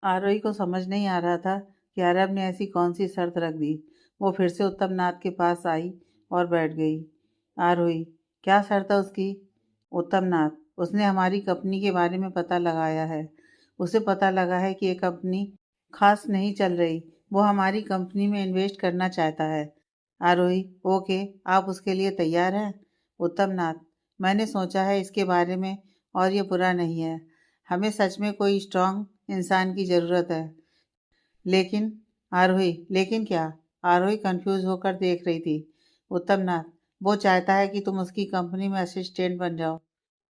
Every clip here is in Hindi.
आरोही को समझ नहीं आ रहा था कि अरब ने ऐसी कौन सी शर्त रख दी। वो फिर से उत्तम नाथ के पास आई और बैठ गई। आरोही, क्या शर्त है उसकी? उत्तम नाथ, उसने हमारी कंपनी के बारे में पता लगाया है। उसे पता लगा है कि ये कंपनी खास नहीं चल रही। वो हमारी कंपनी में इन्वेस्ट करना चाहता है। आरोही, ओके, आप उसके लिए तैयार हैं? उत्तम नाथ, मैंने सोचा है इसके बारे में और ये बुरा नहीं है। हमें सच में कोई स्ट्रांग इंसान की ज़रूरत है। लेकिन आरोही, लेकिन क्या? आरोही कंफ्यूज होकर देख रही थी। उत्तम नाथ, वो चाहता है कि तुम उसकी कंपनी में असिस्टेंट बन जाओ।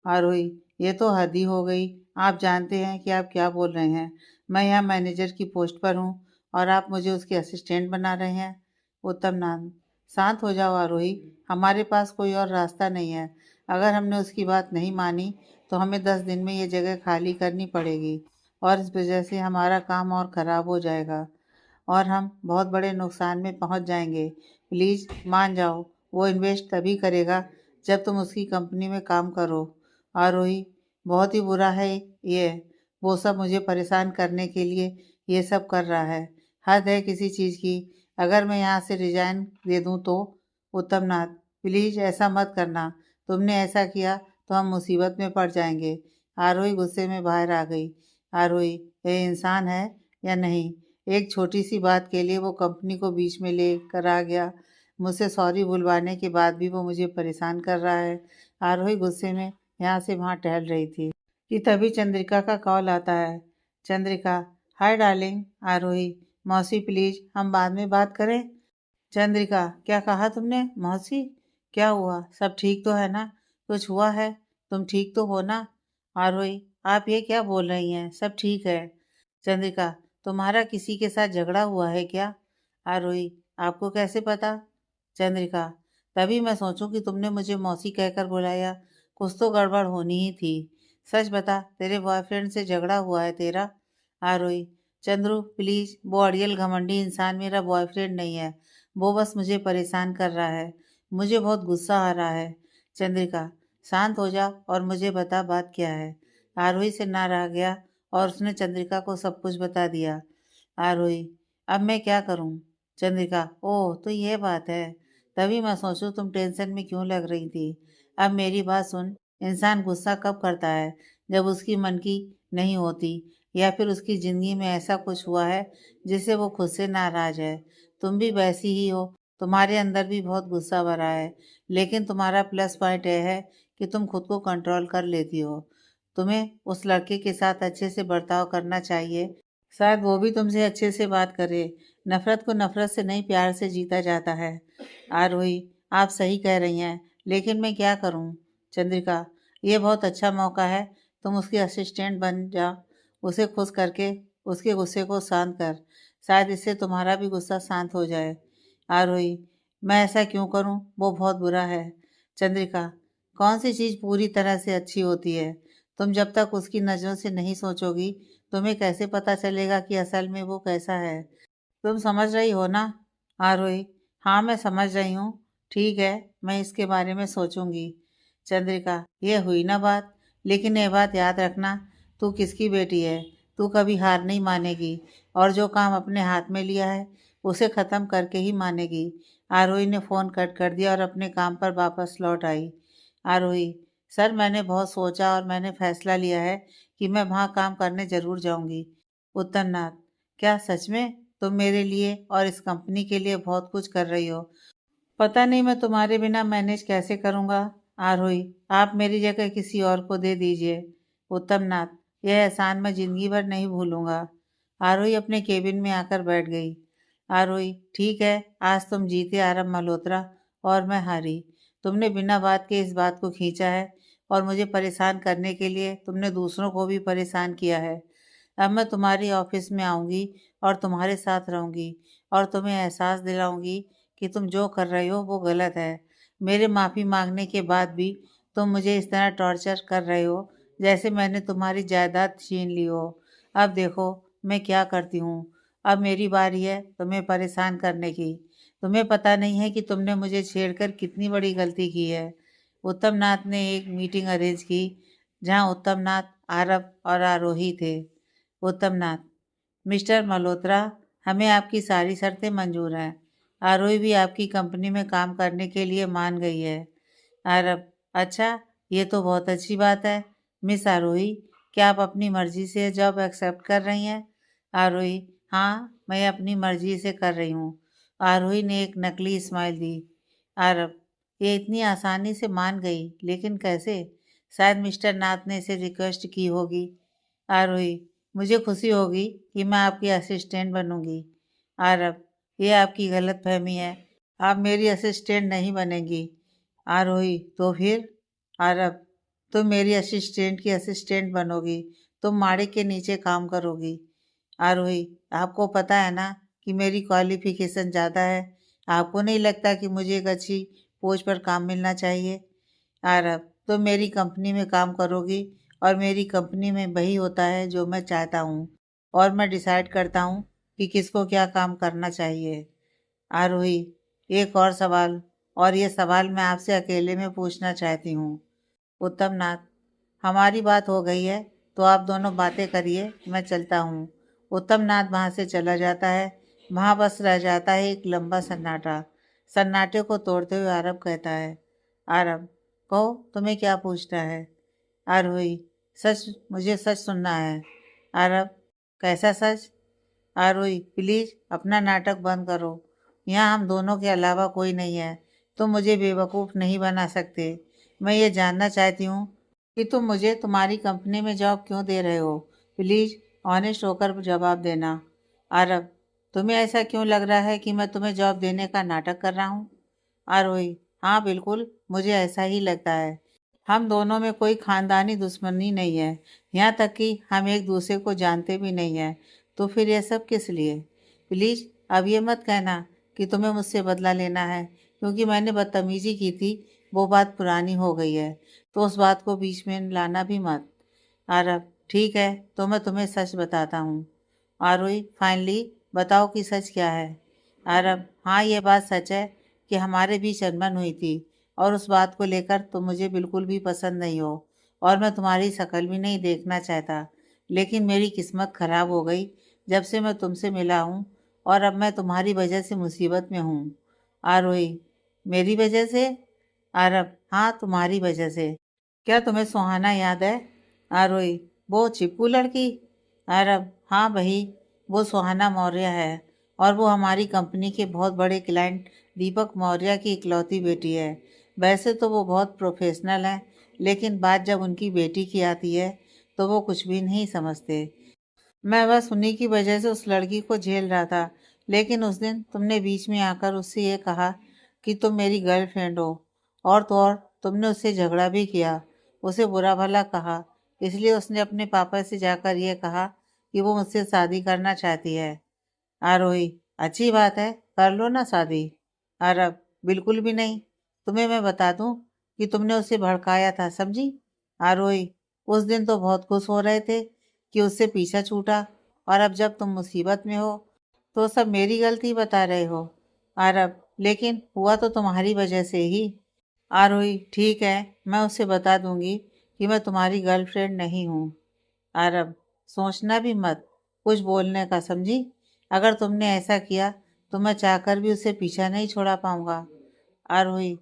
आरोही, ये तो हद ही हो गई। आप जानते हैं कि आप क्या बोल रहे हैं। मैं यहाँ मैनेजर की पोस्ट पर हूँ और आप मुझे उसके असिस्टेंट बना रहे हैं। उत्तम नाथ, शांत हो जाओ आरोही। हमारे पास कोई और रास्ता नहीं है। अगर हमने उसकी बात नहीं मानी तो हमें 10 दिन में ये जगह खाली करनी पड़ेगी और इस वजह से हमारा काम और ख़राब हो जाएगा और हम बहुत बड़े नुकसान में पहुंच जाएंगे। प्लीज़ मान जाओ। वो इन्वेस्ट तभी करेगा जब तुम उसकी कंपनी में काम करो। आरोही, बहुत ही बुरा है ये। वो सब मुझे परेशान करने के लिए ये सब कर रहा है। हद है किसी चीज़ की। अगर मैं यहाँ से रिजाइन दे दूँ तो? उत्तम नाथ, प्लीज़ ऐसा मत करना। तुमने ऐसा किया तो हम मुसीबत में पड़ जाएंगे। आरोही गुस्से में बाहर आ गई। आरोही, ये इंसान है या नहीं? एक छोटी सी बात के लिए वो कंपनी को बीच में लेकर आ गया। मुझसे सॉरी बुलवाने के बाद भी वो मुझे परेशान कर रहा है। आरोही गुस्से में यहाँ से वहाँ टहल रही थी कि तभी चंद्रिका का कॉल आता है। Chandrika, hi darling. आरोही, मौसी प्लीज हम बाद में बात करें। चंद्रिका, क्या कहा तुमने मौसी? क्या हुआ? सब ठीक तो है ना? कुछ हुआ है? तुम ठीक तो हो ना? आरोही, आप ये क्या बोल रही हैं? सब ठीक है। चंद्रिका, तुम्हारा किसी के साथ झगड़ा हुआ है क्या? आरोही, आपको कैसे पता? चंद्रिका, तभी मैं सोचूं कि तुमने मुझे मौसी कहकर बुलाया। कुछ तो गड़बड़ होनी ही थी। सच बता, तेरे बॉयफ्रेंड से झगड़ा हुआ है तेरा? आरोही, चंद्रू प्लीज, वो अड़ियल घमंडी इंसान मेरा बॉयफ्रेंड नहीं है। वो बस मुझे परेशान कर रहा है। मुझे बहुत गुस्सा आ रहा है। चंद्रिका, शांत हो जा और मुझे बता बात क्या है। आरोही से ना रहा गया और उसने चंद्रिका को सब कुछ बता दिया। आरोही, अब मैं क्या करूं? चंद्रिका, ओह तो ये बात है। तभी मैं सोचूं तुम टेंशन में क्यों लग रही थी। अब मेरी बात सुन। इंसान गुस्सा कब करता है? जब उसकी मन की नहीं होती या फिर उसकी ज़िंदगी में ऐसा कुछ हुआ है जिससे वो खुद से नाराज़ है। तुम भी वैसी ही हो। तुम्हारे अंदर भी बहुत गुस्सा भरा है, लेकिन तुम्हारा प्लस पॉइंट यह है कि तुम खुद को कंट्रोल कर लेती हो। तुम्हें उस लड़के के साथ अच्छे से बर्ताव करना चाहिए। शायद वो भी तुमसे अच्छे से बात करे। नफरत को नफरत से नहीं, प्यार से जीता जाता है। आरोही, आप सही कह रही हैं, लेकिन मैं क्या करूं? चंद्रिका, ये बहुत अच्छा मौका है। तुम उसकी असिस्टेंट बन जा। उसे खुश करके उसके गुस्से को शांत कर। शायद इससे तुम्हारा भी गुस्सा शांत हो जाए। आरोही, मैं ऐसा क्यों करूं? वो बहुत बुरा है। चंद्रिका, कौन सी चीज़ पूरी तरह से अच्छी होती है? तुम जब तक उसकी नज़रों से नहीं सोचोगी, तुम्हें कैसे पता चलेगा कि असल में वो कैसा है? तुम समझ रही हो ना? आरोही, हाँ मैं समझ रही हूँ। ठीक है, मैं इसके बारे में सोचूंगी। चंद्रिका, ये हुई ना बात। लेकिन ये बात याद रखना, तू किसकी बेटी है। तू कभी हार नहीं मानेगी और जो काम अपने हाथ में लिया है उसे ख़त्म करके ही मानेगी। आरोही ने फ़ोन कट कर दिया और अपने काम पर वापस लौट आई। आरोही, सर मैंने बहुत सोचा और मैंने फैसला लिया है कि मैं वहाँ काम करने ज़रूर जाऊँगी। उत्तम नाथ, क्या सच में? तुम मेरे लिए और इस कंपनी के लिए बहुत कुछ कर रही हो। पता नहीं मैं तुम्हारे बिना मैनेज कैसे करूँगा। आरोही, आप मेरी जगह किसी और को दे दीजिए। उत्तम नाथ, यह एहसान मैं ज़िंदगी भर नहीं भूलूंगा। आरोही अपने केबिन में आकर बैठ गई। आरोही, ठीक है, आज तुम जीते आरव मल्होत्रा और मैं हारी। तुमने बिना बात के इस बात को खींचा है और मुझे परेशान करने के लिए तुमने दूसरों को भी परेशान किया है। अब मैं तुम्हारी ऑफिस में आऊँगी और तुम्हारे साथ रहूँगी और तुम्हें एहसास दिलाऊँगी कि तुम जो कर रहे हो वो गलत है। मेरे माफ़ी मांगने के बाद भी तुम मुझे इस तरह टॉर्चर कर रहे हो जैसे मैंने तुम्हारी जायदाद छीन ली हो। अब देखो मैं क्या करती हूँ। अब मेरी बारी है तुम्हें परेशान करने की। तुम्हें पता नहीं है कि तुमने मुझे छेड़कर कितनी बड़ी गलती की है। उत्तम नाथ ने एक मीटिंग अरेंज की जहाँ उत्तम नाथ, आरव और आरोही थे। उत्तम नाथ, मिस्टर मल्होत्रा, हमें आपकी सारी शर्तें मंजूर हैं। आरोही भी आपकी कंपनी में काम करने के लिए मान गई है। आरब, अच्छा, ये तो बहुत अच्छी बात है। मिस आरोही, क्या आप अपनी मर्जी से जॉब एक्सेप्ट कर रही हैं? आरोही, हाँ, मैं अपनी मर्जी से कर रही हूँ। आरोही ने एक नकली स्माइल दी। आरब, ये इतनी आसानी से मान गई, लेकिन कैसे? शायद मिस्टर नाथ ने इसे रिक्वेस्ट की होगी। आरोही, मुझे खुशी होगी कि मैं आपकी असिस्टेंट बनूंगी। आरब, ये आपकी गलत फहमी है। आप मेरी असिस्टेंट नहीं बनेंगी। आरोही, तो फिर? आरब, तुम मेरी असिस्टेंट की असिस्टेंट बनोगी। तुम माड़े के नीचे काम करोगी। आरोही, आपको पता है ना कि मेरी क्वालिफिकेशन ज़्यादा है। आपको नहीं लगता कि मुझे एक अच्छी पोस्ट पर काम मिलना चाहिए? आरब, तुम मेरी कंपनी में काम करोगी और मेरी कंपनी में वही होता है जो मैं चाहता हूँ और मैं डिसाइड करता हूँ कि किसको क्या काम करना चाहिए। आरोही, एक और सवाल, और ये सवाल मैं आपसे अकेले में पूछना चाहती हूँ। उत्तम नाथ, हमारी बात हो गई है तो आप दोनों बातें करिए, मैं चलता हूँ। उत्तम नाथ वहाँ से चला जाता है। वहाँ बस रह जाता है एक लंबा सन्नाटा। सन्नाटे को तोड़ते हुए आरब कहता है, आरब, कहो तुम्हें क्या पूछना है? आरोही, सच, मुझे सच सुनना है। आरब, कैसा सच? आरोही, प्लीज अपना नाटक बंद करो। यहाँ हम दोनों के अलावा कोई नहीं है। तुम मुझे बेवकूफ़ नहीं बना सकते। मैं ये जानना चाहती हूँ कि तुम मुझे तुम्हारी कंपनी में जॉब क्यों दे रहे हो। प्लीज ऑनेस्ट होकर जवाब देना। आरब, तुम्हें ऐसा क्यों लग रहा है कि मैं तुम्हें जॉब देने का नाटक कर रहा हूँ? आरोही, हाँ बिल्कुल, मुझे ऐसा ही लगता है। हम दोनों में कोई खानदानी दुश्मनी नहीं है। यहाँ तक कि हम एक दूसरे को जानते भी नहीं हैं। तो फिर ये सब किस लिए? प्लीज़ अब ये मत कहना कि तुम्हें मुझसे बदला लेना है, क्योंकि मैंने बदतमीजी की थी, वो बात पुरानी हो गई है। तो उस बात को बीच में लाना भी मत। आरब, ठीक है, तो मैं तुम्हें सच बताता हूँ। आरोही, फाइनली बताओ कि सच क्या है? आरब, हाँ, ये बात सच है कि हमारे बीच अनबन हुई थी और उस बात को लेकर तुम मुझे बिल्कुल भी पसंद नहीं हो और मैं तुम्हारी शक्ल भी नहीं देखना चाहता। लेकिन मेरी किस्मत खराब हो गई जब से मैं तुमसे मिला हूँ और अब मैं तुम्हारी वजह से मुसीबत में हूँ। आरोही, मेरी वजह से? आरब, हाँ, तुम्हारी वजह से। क्या तुम्हें सुहाना याद है? आरोही, वो चिप्पू लड़की? आरब, हाँ वही, वो सुहाना मौर्य है और वो हमारी कंपनी के बहुत बड़े क्लाइंट दीपक मौर्य की इकलौती बेटी है। वैसे तो वो बहुत प्रोफेशनल है, लेकिन बात जब उनकी बेटी की आती है तो वो कुछ भी नहीं समझते। मैं बस उन्हीं की वजह से उस लड़की को झेल रहा था, लेकिन उस दिन तुमने बीच में आकर उससे ये कहा कि तुम मेरी गर्लफ्रेंड हो, और तो और तुमने उससे झगड़ा भी किया, उसे बुरा भला कहा। इसलिए उसने अपने पापा से जाकर यह कहा कि वो मुझसे शादी करना चाहती है। आरोही, अच्छी बात है, कर लो ना शादी। आरब, बिल्कुल भी नहीं। तुम्हें मैं बता दूं कि तुमने उसे भड़काया था, समझी? आरोही, उस दिन तो बहुत खुश हो रहे थे कि उससे पीछा छूटा, और अब जब तुम मुसीबत में हो तो सब मेरी गलती बता रहे हो। आरब, लेकिन हुआ तो तुम्हारी वजह से ही। आरोही, ठीक है, मैं उसे बता दूंगी कि मैं तुम्हारी गर्लफ्रेंड नहीं हूँ। आरब, सोचना भी मत कुछ बोलने का, समझी? अगर तुमने ऐसा किया तो मैं चाहकर भी उसे पीछा नहीं छोड़ा पाऊंगा। आरोही,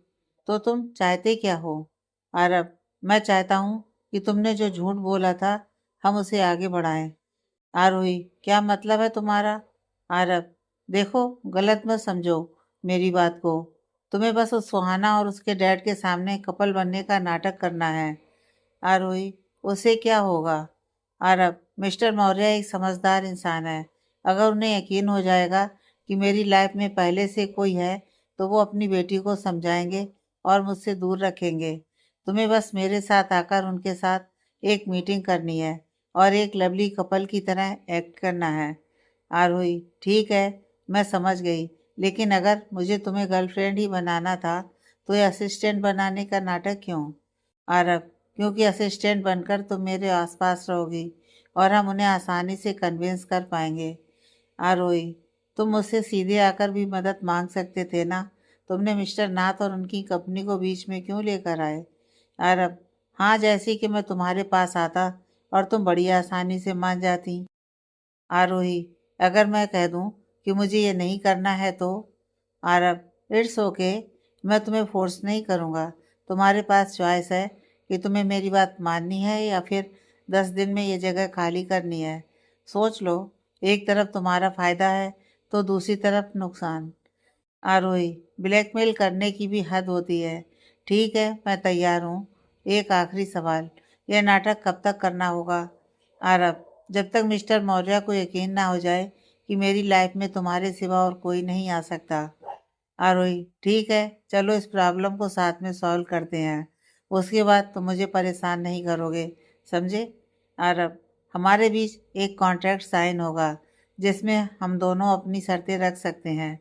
तो तुम चाहते क्या हो? आरब, मैं चाहता हूँ कि तुमने जो झूठ बोला था हम उसे आगे बढ़ाएं। आरोही, क्या मतलब है तुम्हारा? आरब, देखो, गलत मत समझो मेरी बात को। तुम्हें बस उस सुहाना और उसके डैड के सामने कपल बनने का नाटक करना है। आरोही, उसे क्या होगा? आरब, मिस्टर मौर्य एक समझदार इंसान है। अगर उन्हें यकीन हो जाएगा कि मेरी लाइफ में पहले से कोई है तो वो अपनी बेटी को समझाएंगे और मुझसे दूर रखेंगे। तुम्हें बस मेरे साथ आकर उनके साथ एक मीटिंग करनी है और एक लवली कपल की तरह एक्ट करना है। आरोही, ठीक है, मैं समझ गई, लेकिन अगर मुझे तुम्हें गर्लफ्रेंड ही बनाना था तो ये असिस्टेंट बनाने का नाटक क्यों? आरब, क्योंकि असिस्टेंट बनकर तुम मेरे आसपास रहोगी और हम उन्हें आसानी से कन्विंस कर पाएंगे। आरोही, तुम मुझसे सीधे आकर भी मदद मांग सकते थे ना। तुमने मिस्टर नाथ और उनकी कंपनी को बीच में क्यों लेकर आए? आरब, हाँ, जैसे कि मैं तुम्हारे पास आता और तुम बड़ी आसानी से मान जाती। आरोही, अगर मैं कह दूं कि मुझे ये नहीं करना है तो? आरब, इट्स ओके, मैं तुम्हें फोर्स नहीं करूँगा। तुम्हारे पास चॉइस है कि तुम्हें मेरी बात माननी है या फिर 10 दिन में ये जगह खाली करनी है। सोच लो, एक तरफ तुम्हारा फ़ायदा है तो दूसरी तरफ नुकसान। आरोही, ब्लैकमेल करने की भी हद होती है। ठीक है, मैं तैयार हूँ। एक आखिरी सवाल, यह नाटक कब तक करना होगा? आरब, जब तक मिस्टर मौर्य को यकीन ना हो जाए कि मेरी लाइफ में तुम्हारे सिवा और कोई नहीं आ सकता। आरोही, ठीक है, चलो इस प्रॉब्लम को साथ में सॉल्व करते हैं। उसके बाद तुम मुझे परेशान नहीं करोगे, समझे? आरब, हमारे बीच एक कॉन्ट्रैक्ट साइन होगा जिसमें हम दोनों अपनी शर्तें रख सकते हैं।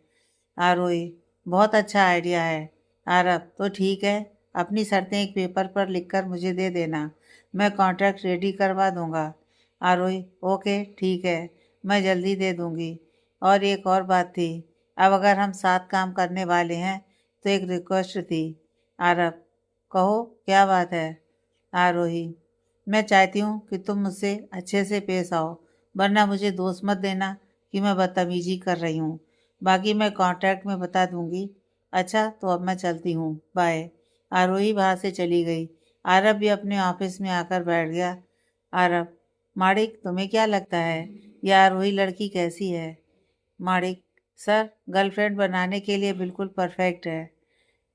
आरोही, बहुत अच्छा आइडिया है। आरब, तो ठीक है, अपनी शर्तें एक पेपर पर लिखकर मुझे दे देना, मैं कॉन्ट्रैक्ट रेडी करवा दूंगा। आरोही, ओके ठीक है, मैं जल्दी दे दूंगी। और एक और बात थी, अब अगर हम साथ काम करने वाले हैं तो एक रिक्वेस्ट थी। आरब, कहो क्या बात है? आरोही, मैं चाहती हूँ कि तुम मुझसे अच्छे से पेश आओ, वरना मुझे दोष मत देना कि मैं बदतमीजी कर रही हूँ। बाकी मैं कॉन्ट्रैक्ट में बता दूंगी। अच्छा, तो अब मैं चलती हूँ, बाय। आरोही वहाँ से चली गई। आरब भी अपने ऑफिस में आकर बैठ गया। आरब, माणिक, तुम्हें क्या लगता है यह आरोही लड़की कैसी है? माणिक, सर, गर्लफ्रेंड बनाने के लिए बिल्कुल परफेक्ट है।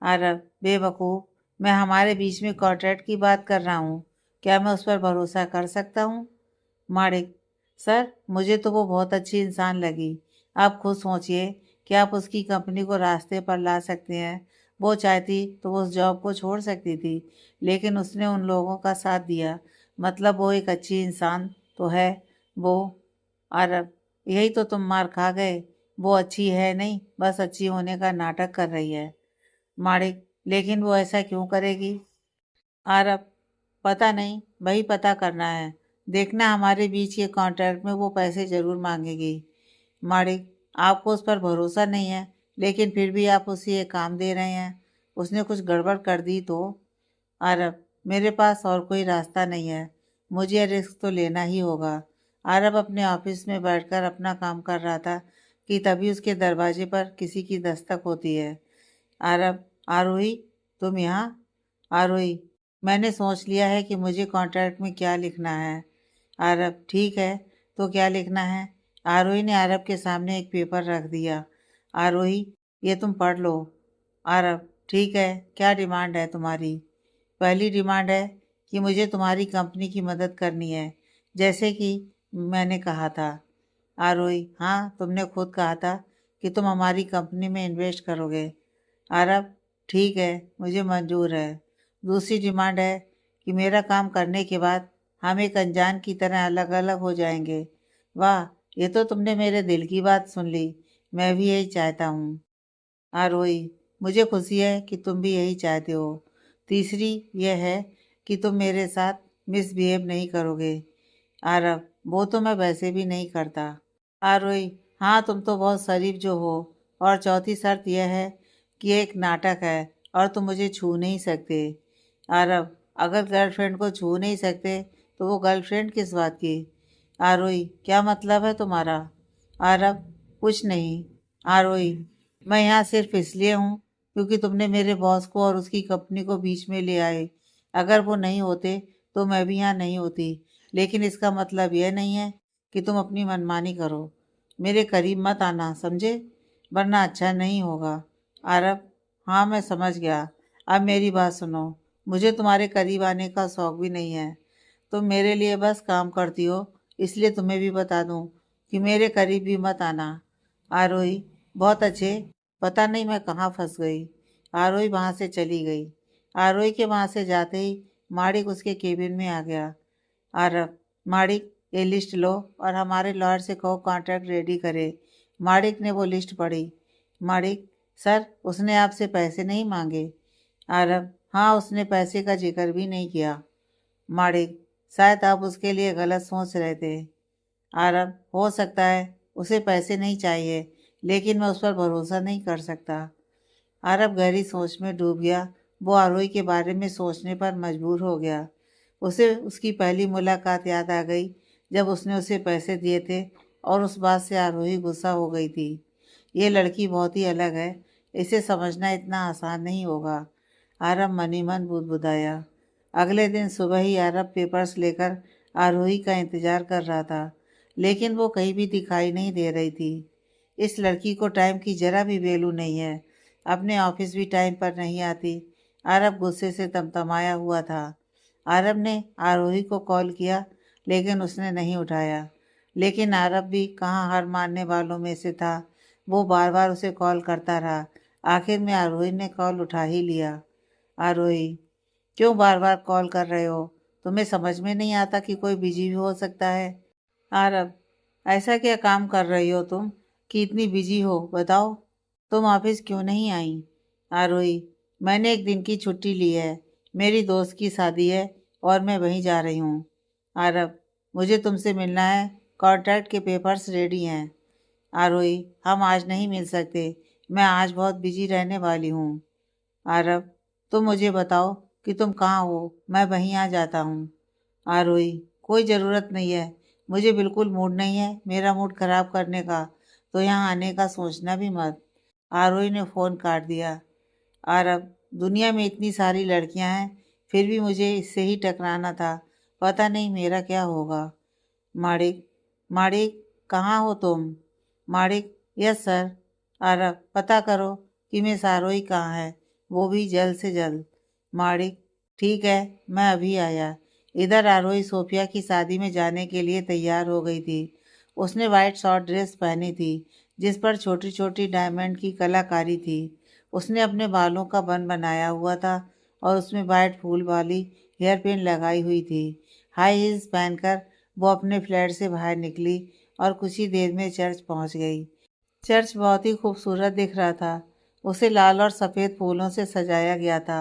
आरब, बेवकूफ़, मैं हमारे बीच में कॉन्ट्रैक्ट की बात कर रहा हूँ, क्या मैं उस पर भरोसा कर सकता हूँ? माणिक, सर, मुझे तो वो बहुत अच्छी इंसान लगी। आप खुद सोचिए कि आप उसकी कंपनी को रास्ते पर ला सकते हैं। वो चाहती तो वो उस जॉब को छोड़ सकती थी, लेकिन उसने उन लोगों का साथ दिया, मतलब वो एक अच्छी इंसान तो है। वो अरब, यही तो तुम मार खा गए। वो अच्छी है नहीं, बस अच्छी होने का नाटक कर रही है। माणिक, लेकिन वो ऐसा क्यों करेगी? आरब, पता नहीं, वही पता करना है। देखना, हमारे बीच के कॉन्ट्रैक्ट में वो पैसे ज़रूर मांगेगी। माणिक, आपको उस पर भरोसा नहीं है, लेकिन फिर भी आप उसे ये काम दे रहे हैं। उसने कुछ गड़बड़ कर दी तो? आरब, मेरे पास और कोई रास्ता नहीं है, मुझे ये रिस्क तो लेना ही होगा। आरब अपने ऑफिस में बैठकर अपना काम कर रहा था कि तभी उसके दरवाजे पर किसी की दस्तक होती है। आरब, आरोही, तुम यहाँ? आरोही, मैंने सोच लिया है कि मुझे कॉन्ट्रैक्ट में क्या लिखना है। आरब, ठीक है, तो क्या लिखना है? आरोही ने आरब के सामने एक पेपर रख दिया। आरोही, ये तुम पढ़ लो। आरब, ठीक है, क्या डिमांड है तुम्हारी? पहली डिमांड है कि मुझे तुम्हारी कंपनी की मदद करनी है, जैसे कि मैंने कहा था। आरोही, हाँ, तुमने खुद कहा था कि तुम हमारी कंपनी में इन्वेस्ट करोगे। आरब, ठीक है, मुझे मंजूर है। दूसरी डिमांड है कि मेरा काम करने के बाद हम एक अनजान की तरह अलग अलग हो जाएंगे। वाह, ये तो तुमने मेरे दिल की बात सुन ली, मैं भी यही चाहता हूँ। आरोही, मुझे खुशी है कि तुम भी यही चाहते हो। तीसरी यह है कि तुम मेरे साथ मिसबिहेव नहीं करोगे। आरब, वो तो मैं वैसे भी नहीं करता। आरोही, हाँ, तुम तो बहुत शरीफ जो हो। और चौथी शर्त यह है कि एक नाटक है और तुम मुझे छू नहीं सकते। आरब, अगर गर्लफ्रेंड को छू नहीं सकते तो वो गर्लफ्रेंड किस बात की? आरोही, क्या मतलब है तुम्हारा? आरब, कुछ नहीं। आरोही, मैं यहाँ सिर्फ इसलिए हूँ क्योंकि तुमने मेरे बॉस को और उसकी कंपनी को बीच में ले आए। अगर वो नहीं होते तो मैं भी यहाँ नहीं होती, लेकिन इसका मतलब यह नहीं है कि तुम अपनी मनमानी करो। मेरे करीब मत आना, समझे? वरना अच्छा नहीं होगा। आरब, हाँ, मैं समझ गया। अब मेरी बात सुनो, मुझे तुम्हारे करीब आने का शौक भी नहीं है। तुम मेरे लिए बस काम करती हो, इसलिए तुम्हें भी बता दूं कि मेरे करीब भी मत आना। आरोही, बहुत अच्छे, पता नहीं मैं कहाँ फंस गई। आरोही वहाँ से चली गई। आरोही के वहाँ से जाते ही माड़िक उसके केबिन में आ गया। आरब, माड़िक, ये लिस्ट लो और हमारे लॉयर से कहो कॉन्ट्रैक्ट रेडी करे। माड़िक ने वो लिस्ट पढ़ी। माड़िक, सर, उसने आपसे पैसे नहीं मांगे? आरब, हाँ, उसने पैसे का जिक्र भी नहीं किया। माड़िक, शायद आप उसके लिए गलत सोच रहे थे। आरब, हो सकता है, उसे पैसे नहीं चाहिए, लेकिन मैं उस पर भरोसा नहीं कर सकता। आरब गहरी सोच में डूब गया। वो आरोही के बारे में सोचने पर मजबूर हो गया। उसे उसकी पहली मुलाकात याद आ गई जब उसने उसे पैसे दिए थे और उस बात से आरोही गुस्सा हो गई थी। ये लड़की बहुत ही अलग है, इसे समझना इतना आसान नहीं होगा। आरब मन ही मन बुदबुदाया। अगले दिन सुबह ही आरब पेपर्स लेकर आरोही का इंतजार कर रहा था, लेकिन वो कहीं भी दिखाई नहीं दे रही थी। इस लड़की को टाइम की जरा भी वैल्यू नहीं है, अपने ऑफिस भी टाइम पर नहीं आती। आरब गुस्से से तमतमाया हुआ था। आरब ने आरोही को कॉल किया, लेकिन उसने नहीं उठाया। लेकिन आरब भी कहाँ हार मानने वालों में से था। वो बार बार उसे कॉल करता रहा। आखिर में आरोही ने कॉल उठा ही लिया। आरोही, क्यों बार बार कॉल कर रहे हो? तुम्हें समझ में नहीं आता कि कोई बिजी भी हो सकता है? आरब, ऐसा क्या काम कर रही हो तुम कि इतनी बिजी हो, बताओ। तुम ऑफिस क्यों नहीं आई? आरोही, मैंने एक दिन की छुट्टी ली है, मेरी दोस्त की शादी है और मैं वहीं जा रही हूँ। आरब, मुझे तुमसे मिलना है, कॉन्ट्रैक्ट के पेपर्स रेडी हैं। आरोही, हम आज नहीं मिल सकते, मैं आज बहुत बिजी रहने वाली हूँ। आरब, तुम मुझे बताओ कि तुम कहाँ हो, मैं वहीं आ जाता हूँ। आरोही, कोई ज़रूरत नहीं है, मुझे बिल्कुल मूड नहीं है मेरा मूड ख़राब करने का, तो यहाँ आने का सोचना भी मत। आरोही ने फ़ोन काट दिया। आरब, दुनिया में इतनी सारी लड़कियां हैं, फिर भी मुझे इससे ही टकराना था, पता नहीं मेरा क्या होगा। माणिक, माणिक, कहाँ हो तुम? माणिक, यस सर। आरब, पता करो कि मिस आरोही कहाँ है, वो भी जल्द से जल्द। माणिक, ठीक है, मैं अभी आया। इधर आरोही सोफिया की शादी में जाने के लिए तैयार हो गई थी। उसने वाइट शॉर्ट ड्रेस पहनी थी, जिस पर छोटी छोटी डायमंड की कलाकारी थी। उसने अपने बालों का बन बनाया हुआ था और उसमें वाइट फूल वाली हेयर पिन लगाई हुई थी। हाई हील्स पहनकर वो अपने फ्लैट से बाहर निकली और कुछ ही देर में चर्च पहुंच गई। चर्च बहुत ही खूबसूरत दिख रहा था। उसे लाल और सफ़ेद फूलों से सजाया गया था।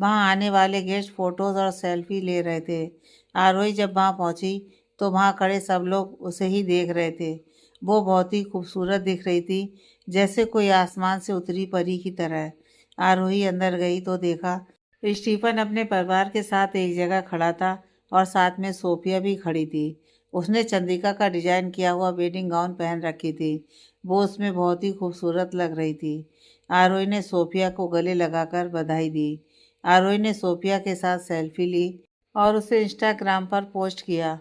वहां आने वाले गेस्ट फोटोज और सेल्फी ले रहे थे। आरोही जब वहां पहुंची तो वहां खड़े सब लोग उसे ही देख रहे थे। वो बहुत ही खूबसूरत दिख रही थी, जैसे कोई आसमान से उतरी परी की तरह। आरोही अंदर गई तो देखा स्टीफन अपने परिवार के साथ एक जगह खड़ा था और साथ में सोफिया भी खड़ी थी। उसने चंद्रिका का डिजाइन किया हुआ वेडिंग गाउन पहन रखी थी। वो उसमें बहुत ही खूबसूरत लग रही थी। आरोही ने सोफिया को गले लगाकर बधाई दी। आरोही ने सोफिया के साथ सेल्फी ली और उसे इंस्टाग्राम पर पोस्ट किया।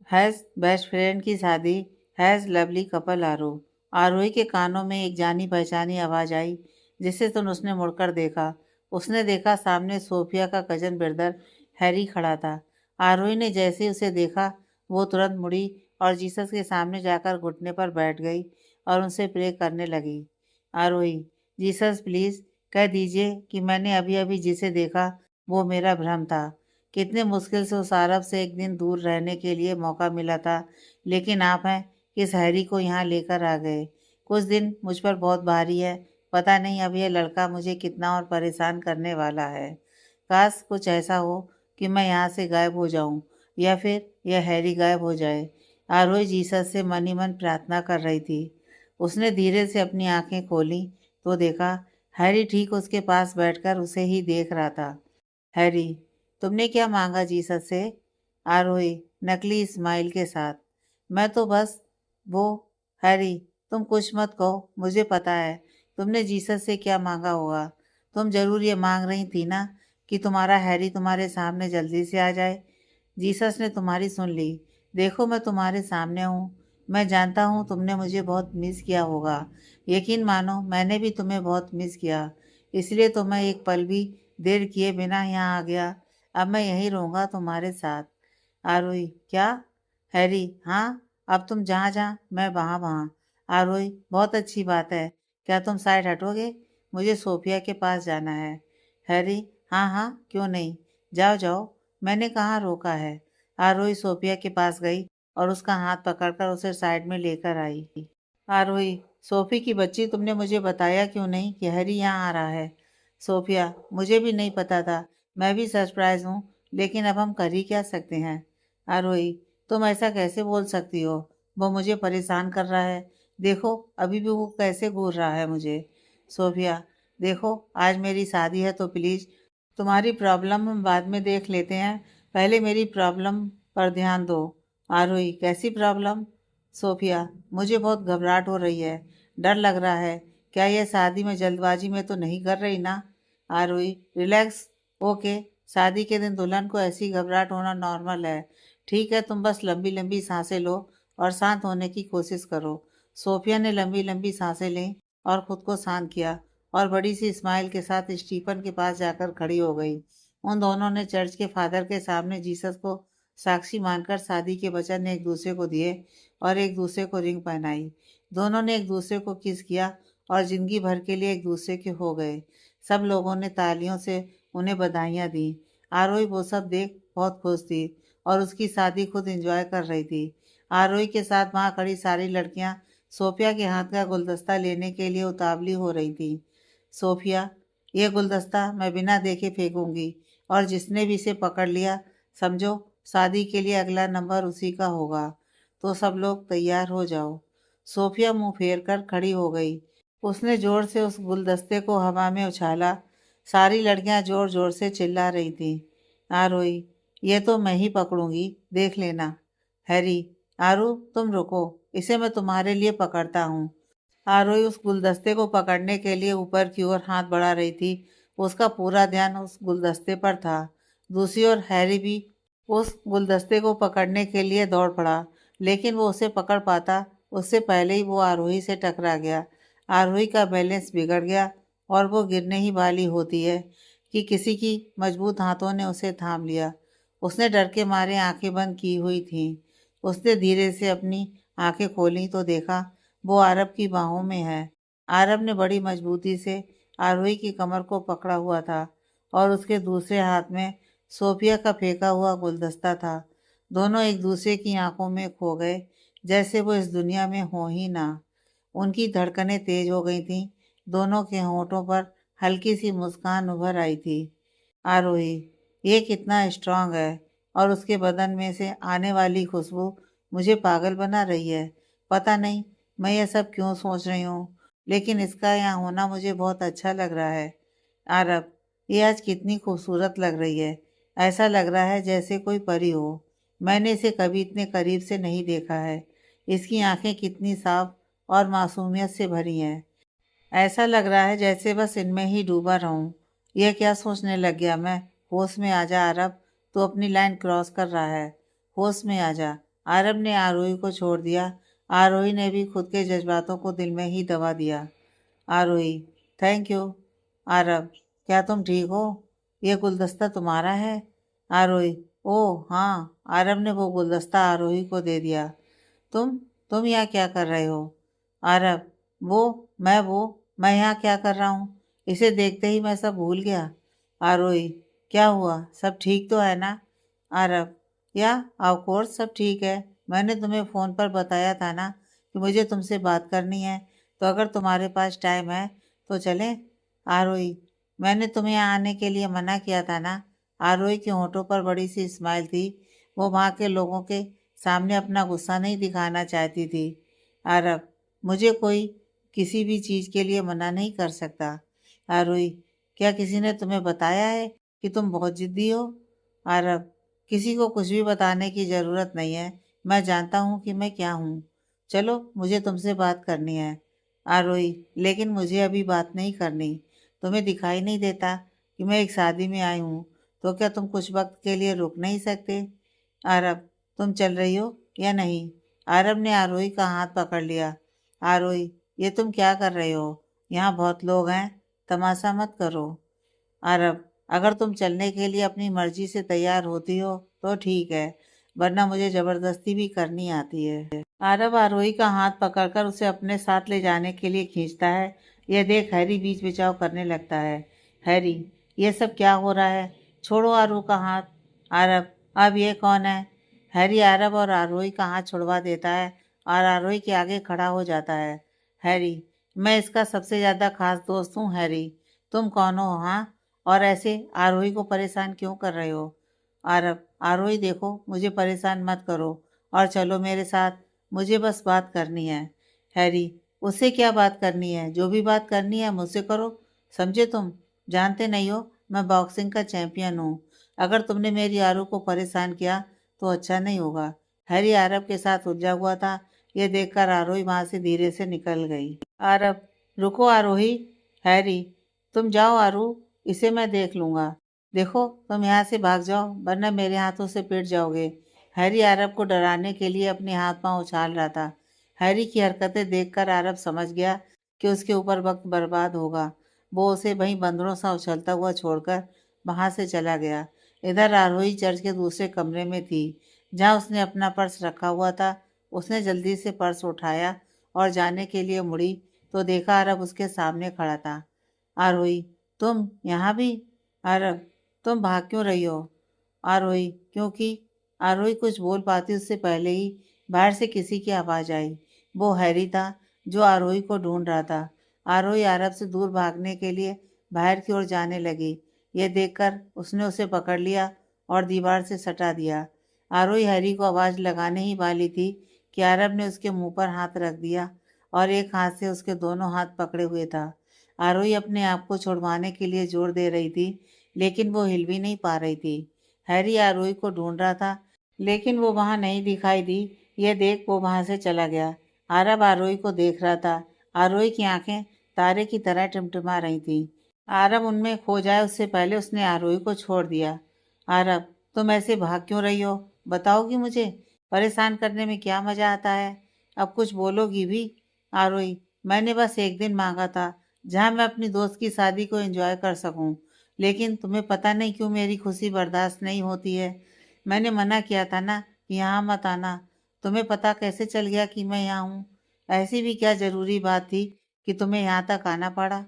हैज़ बेस्ट फ्रेंड की शादी, हैज़ लवली कपल आरो। आरोही के कानों में एक जानी पहचानी आवाज़ आई, जिसे सुन उसने मुड़कर देखा। उसने देखा सामने सोफिया का कजन ब्रदर हैरी खड़ा था। आरोही ने जैसे ही उसे देखा, वो तुरंत मुड़ी और जीसस के सामने जाकर घुटने पर बैठ गई और उनसे प्रे करने लगी। आरोही, जीसस प्लीज़ कह दीजिए कि मैंने अभी अभी जिसे देखा वो मेरा भ्रम था। कितने मुश्किल से उस अरब से एक दिन दूर रहने के लिए मौका मिला था, लेकिन आप हैं किस हैरी को यहाँ लेकर आ गए। कुछ दिन मुझ पर बहुत भारी है, पता नहीं अब यह लड़का मुझे कितना और परेशान करने वाला है। काश कुछ ऐसा हो कि मैं यहाँ से गायब हो जाऊँ या फिर यह हैरी गायब हो जाए। आरोही जीसस से मन ही मन प्रार्थना कर रही थी। उसने धीरे से अपनी आंखें खोली तो देखा हैरी ठीक उसके पास बैठकर उसे ही देख रहा था। हैरी, तुमने क्या मांगा जीसस से? आरोही नकली स्माइल के साथ। मैं तो बस वो। हैरी, तुम कुछ मत कहो, मुझे पता है तुमने जीसस से क्या मांगा होगा। तुम जरूर ये मांग रही थी ना कि तुम्हारा हैरी तुम्हारे सामने जल्दी से आ जाए। जीसस ने तुम्हारी सुन ली। देखो मैं तुम्हारे सामने हूँ। मैं जानता हूँ तुमने मुझे बहुत मिस किया होगा। यकीन मानो मैंने भी तुम्हें बहुत मिस किया। इसलिए तो मैं एक पल भी देर किए बिना यहाँ आ गया। अब मैं यहीं रहूँगा तुम्हारे साथ। आरोही, क्या? हैरी, हाँ, अब तुम जहाँ जहाँ मैं वहाँ वहाँ। आरोही, बहुत अच्छी बात है। क्या तुम साइड हटोगे? मुझे सोफिया के पास जाना है। हैरी, हाँ हाँ, क्यों नहीं, जाओ जाओ, मैंने कहाँ रोका है। आरोही सोफिया के पास गई और उसका हाथ पकड़कर उसे साइड में लेकर आई। आरोही, सोफी की बच्ची, तुमने मुझे बताया क्यों नहीं कि हैरी यहाँ आ रहा है? सोफिया, मुझे भी नहीं पता था, मैं भी सरप्राइज हूँ, लेकिन अब हम कर ही क्या सकते हैं। आरोही, तुम ऐसा कैसे बोल सकती हो? वो मुझे परेशान कर रहा है। देखो अभी भी वो कैसे घूर रहा है मुझे। सोफिया, देखो आज मेरी शादी है तो प्लीज़ तुम्हारी प्रॉब्लम हम बाद में देख लेते हैं, पहले मेरी प्रॉब्लम पर ध्यान दो। आरोही, कैसी प्रॉब्लम? सोफिया, मुझे बहुत घबराहट हो रही है, डर लग रहा है। क्या यह शादी में जल्दबाजी में तो नहीं कर रही ना? आरोही, रिलैक्स। ओके, शादी के दिन दुल्हन को ऐसी घबराहट होना नॉर्मल है। ठीक है, तुम बस लंबी लंबी सांसें लो और शांत होने की कोशिश करो। सोफिया ने लंबी लंबी सांसें लीं और खुद को शांत किया और बड़ी सी स्माइल के साथ स्टीफन के पास जाकर खड़ी हो गई। उन दोनों ने चर्च के फादर के सामने जीसस को साक्षी मानकर शादी के वचन एक दूसरे को दिए और एक दूसरे को रिंग पहनाई। दोनों ने एक दूसरे को किस किया और जिंदगी भर के लिए एक दूसरे के हो गए। सब लोगों ने तालियों से उन्हें बधाइयाँ दी। आरोही वो सब देख बहुत खुश थी और उसकी शादी खुद एंजॉय कर रही थी। आरोही के साथ वहाँ खड़ी सारी लड़कियाँ सोफिया के हाथ का गुलदस्ता लेने के लिए उतावली हो रही थी। सोफिया, ये गुलदस्ता मैं बिना देखे फेंकूंगी और जिसने भी इसे पकड़ लिया, समझो शादी के लिए अगला नंबर उसी का होगा। तो सब लोग तैयार हो जाओ। सोफिया मुंह फेर कर खड़ी हो गई। उसने जोर से उस गुलदस्ते को हवा में उछाला। सारी लड़कियां जोर जोर से चिल्ला रही थीं। आरोही, ये तो मैं ही पकड़ूंगी, देख लेना। हैरी, आरू तुम रुको, इसे मैं तुम्हारे लिए पकड़ता हूँ। आरोही उस गुलदस्ते को पकड़ने के लिए ऊपर की ओर हाथ बढ़ा रही थी। उसका पूरा ध्यान उस गुलदस्ते पर था। दूसरी ओर हैरी भी उस गुलदस्ते को पकड़ने के लिए दौड़ पड़ा, लेकिन वो उसे पकड़ पाता उससे पहले ही वो आरोही से टकरा गया। आरोही का बैलेंस बिगड़ गया और वो गिरने ही वाली होती है कि किसी की मजबूत हाथों ने उसे थाम लिया। उसने डर के मारे आंखें बंद की हुई थीं। उसने धीरे से अपनी आंखें खोली तो देखा वो आरब की बाहों में है। आरब ने बड़ी मजबूती से आरोही की कमर को पकड़ा हुआ था और उसके दूसरे हाथ में सोफिया का फेंका हुआ गुलदस्ता था। दोनों एक दूसरे की आंखों में खो गए, जैसे वो इस दुनिया में हो ही ना। उनकी धड़कनें तेज हो गई थीं। दोनों के होंठों पर हल्की सी मुस्कान उभर आई थी। आरोही, ये कितना स्ट्रांग है और उसके बदन में से आने वाली खुशबू मुझे पागल बना रही है। पता नहीं मैं ये सब क्यों सोच रही हूँ, लेकिन इसका यहाँ होना मुझे बहुत अच्छा लग रहा है। आरब, ये आज कितनी खूबसूरत लग रही है। ऐसा लग रहा है जैसे कोई परी हो। मैंने इसे कभी इतने करीब से नहीं देखा है। इसकी आंखें कितनी साफ और मासूमियत से भरी हैं। ऐसा लग रहा है जैसे बस इनमें ही डूबा रहूं। यह क्या सोचने लग गया मैं? होश में आजा आरब, तू अपनी लाइन क्रॉस कर रहा है। होश में आजा। आरब ने आरोही को छोड़ दिया। आरोही ने भी खुद के जज्बातों को दिल में ही दबा दिया। आरोही, थैंक यू। आरब, क्या तुम ठीक हो? यह गुलदस्ता तुम्हारा है? आरोही, ओह हाँ। आरब ने वो गुलदस्ता आरोही को दे दिया। तुम यहाँ क्या कर रहे हो? आरब, वो मैं यहाँ क्या कर रहा हूँ? इसे देखते ही मैं सब भूल गया। आरोही, क्या हुआ, सब ठीक तो है ना? आरब, या ऑफ कोर्स सब ठीक है। मैंने तुम्हें फ़ोन पर बताया था ना कि मुझे तुमसे बात करनी है, तो अगर तुम्हारे पास टाइम है तो चलें। आरोही, मैंने तुम्हें यहाँ आने के लिए मना किया था ना? आरोही के होंठों पर बड़ी सी स्माइल थी। वो वहाँ के लोगों के सामने अपना गुस्सा नहीं दिखाना चाहती थी। आरब, मुझे कोई किसी भी चीज़ के लिए मना नहीं कर सकता। आरोही, क्या किसी ने तुम्हें बताया है कि तुम बहुत जिद्दी हो? आरब, किसी को कुछ भी बताने की ज़रूरत नहीं है। मैं जानता हूँ कि मैं क्या हूँ। चलो, मुझे तुमसे बात करनी है। आरोही, लेकिन मुझे अभी बात नहीं करनी। तुम्हें दिखाई नहीं देता कि मैं एक शादी में आई हूँ, तो क्या तुम कुछ वक्त के लिए रुक नहीं सकते? आरब, तुम चल रही हो या नहीं? आरब ने आरोही का हाथ पकड़ लिया। आरोही, ये तुम क्या कर रहे हो? यहाँ बहुत लोग हैं, तमाशा मत करो। आरब, अगर तुम चलने के लिए अपनी मर्जी से तैयार होती हो तो ठीक है, वरना मुझे ज़बरदस्ती भी करनी आती है। आरब आरोही का हाथ पकड़कर उसे अपने साथ ले जाने के लिए खींचता है। यह देख हैरी बीच बचाव करने लगता है। हैरी, ये सब क्या हो रहा है? छोड़ो आरू का हाथ। आरब, अब ये कौन है? हैरी आरब और आरोही का हाथ छुड़वा देता है और आरोही के आगे खड़ा हो जाता है। हैरी, मैं इसका सबसे ज़्यादा खास दोस्त हूँ। हैरी, तुम कौन हो? हाँ, और ऐसे आरोही को परेशान क्यों कर रहे हो? आरब, आरोही देखो, मुझे परेशान मत करो और चलो मेरे साथ, मुझे बस बात करनी है। हैरी, उससे क्या बात करनी है? जो भी बात करनी है मुझसे करो, समझे तुम? जानते नहीं हो, मैं बॉक्सिंग का चैंपियन हूँ। अगर तुमने मेरी आरू को परेशान किया तो अच्छा नहीं होगा। हैरी आरब के साथ उलझा हुआ था, ये देखकर आरोही वहां से धीरे से निकल गई। आरब, रुको आरोही। हैरी, तुम जाओ आरू, इसे मैं देख लूंगा। देखो, तुम यहाँ से भाग जाओ वरना मेरे हाथों से पिट जाओगे। हैरी आरब को डराने के लिए अपने हाथ पांव उछाल रहा था। हैरी की हरकतें देखकर आरब समझ गया कि उसके ऊपर वक्त बर्बाद होगा। वो उसे वहीं बंदरों सा उछलता हुआ छोड़कर वहां से चला गया। इधर आरोही चर्च के दूसरे कमरे में थी, जहां उसने अपना पर्स रखा हुआ था। उसने जल्दी से पर्स उठाया और जाने के लिए मुड़ी तो देखा अरब उसके सामने खड़ा था। आरोही, तुम यहाँ भी? अरब, तुम भाग क्यों रही हो? आरोही, क्योंकि। आरोही कुछ बोल पाती उससे पहले ही बाहर से किसी की आवाज आई। वो हैरी था, जो आरोही को ढूंढ रहा था। आरोही अरब से दूर भागने के लिए बाहर की ओर जाने लगी। यह देखकर उसने उसे पकड़ लिया और दीवार से सटा दिया। आरोही हैरी को आवाज लगाने ही वाली थी कि अरब ने उसके मुंह पर हाथ रख दिया और एक हाथ से उसके दोनों हाथ पकड़े हुए था। आरोही अपने आप को छुड़वाने के लिए जोर दे रही थी, लेकिन वो हिल भी नहीं पा रही थी। हैरी आरोही को ढूंढ रहा था, लेकिन वो वहां नहीं दिखाई दी। यह देख वो वहां से चला गया। अरब आरोही को देख रहा था। आरोही की आंखें तारे की तरह टिमटिमा रही थी। अरब उनमें खो जाए उससे पहले उसने आरोही को छोड़ दिया। अरब, तुम ऐसे भाग क्यों रही हो? बताओगी मुझे? परेशान करने में क्या मजा आता है? अब कुछ बोलोगी भी? आरोही, मैंने बस एक दिन मांगा था जहां मैं अपनी दोस्त की शादी को एंजॉय कर सकूं, लेकिन तुम्हें पता नहीं क्यों मेरी खुशी बर्दाश्त नहीं होती है। मैंने मना किया था ना कि यहाँ मत आना। तुम्हें पता कैसे चल गया कि मैं यहाँ हूँ? ऐसी भी क्या जरूरी बात थी कि तुम्हें यहाँ तक आना पड़ा?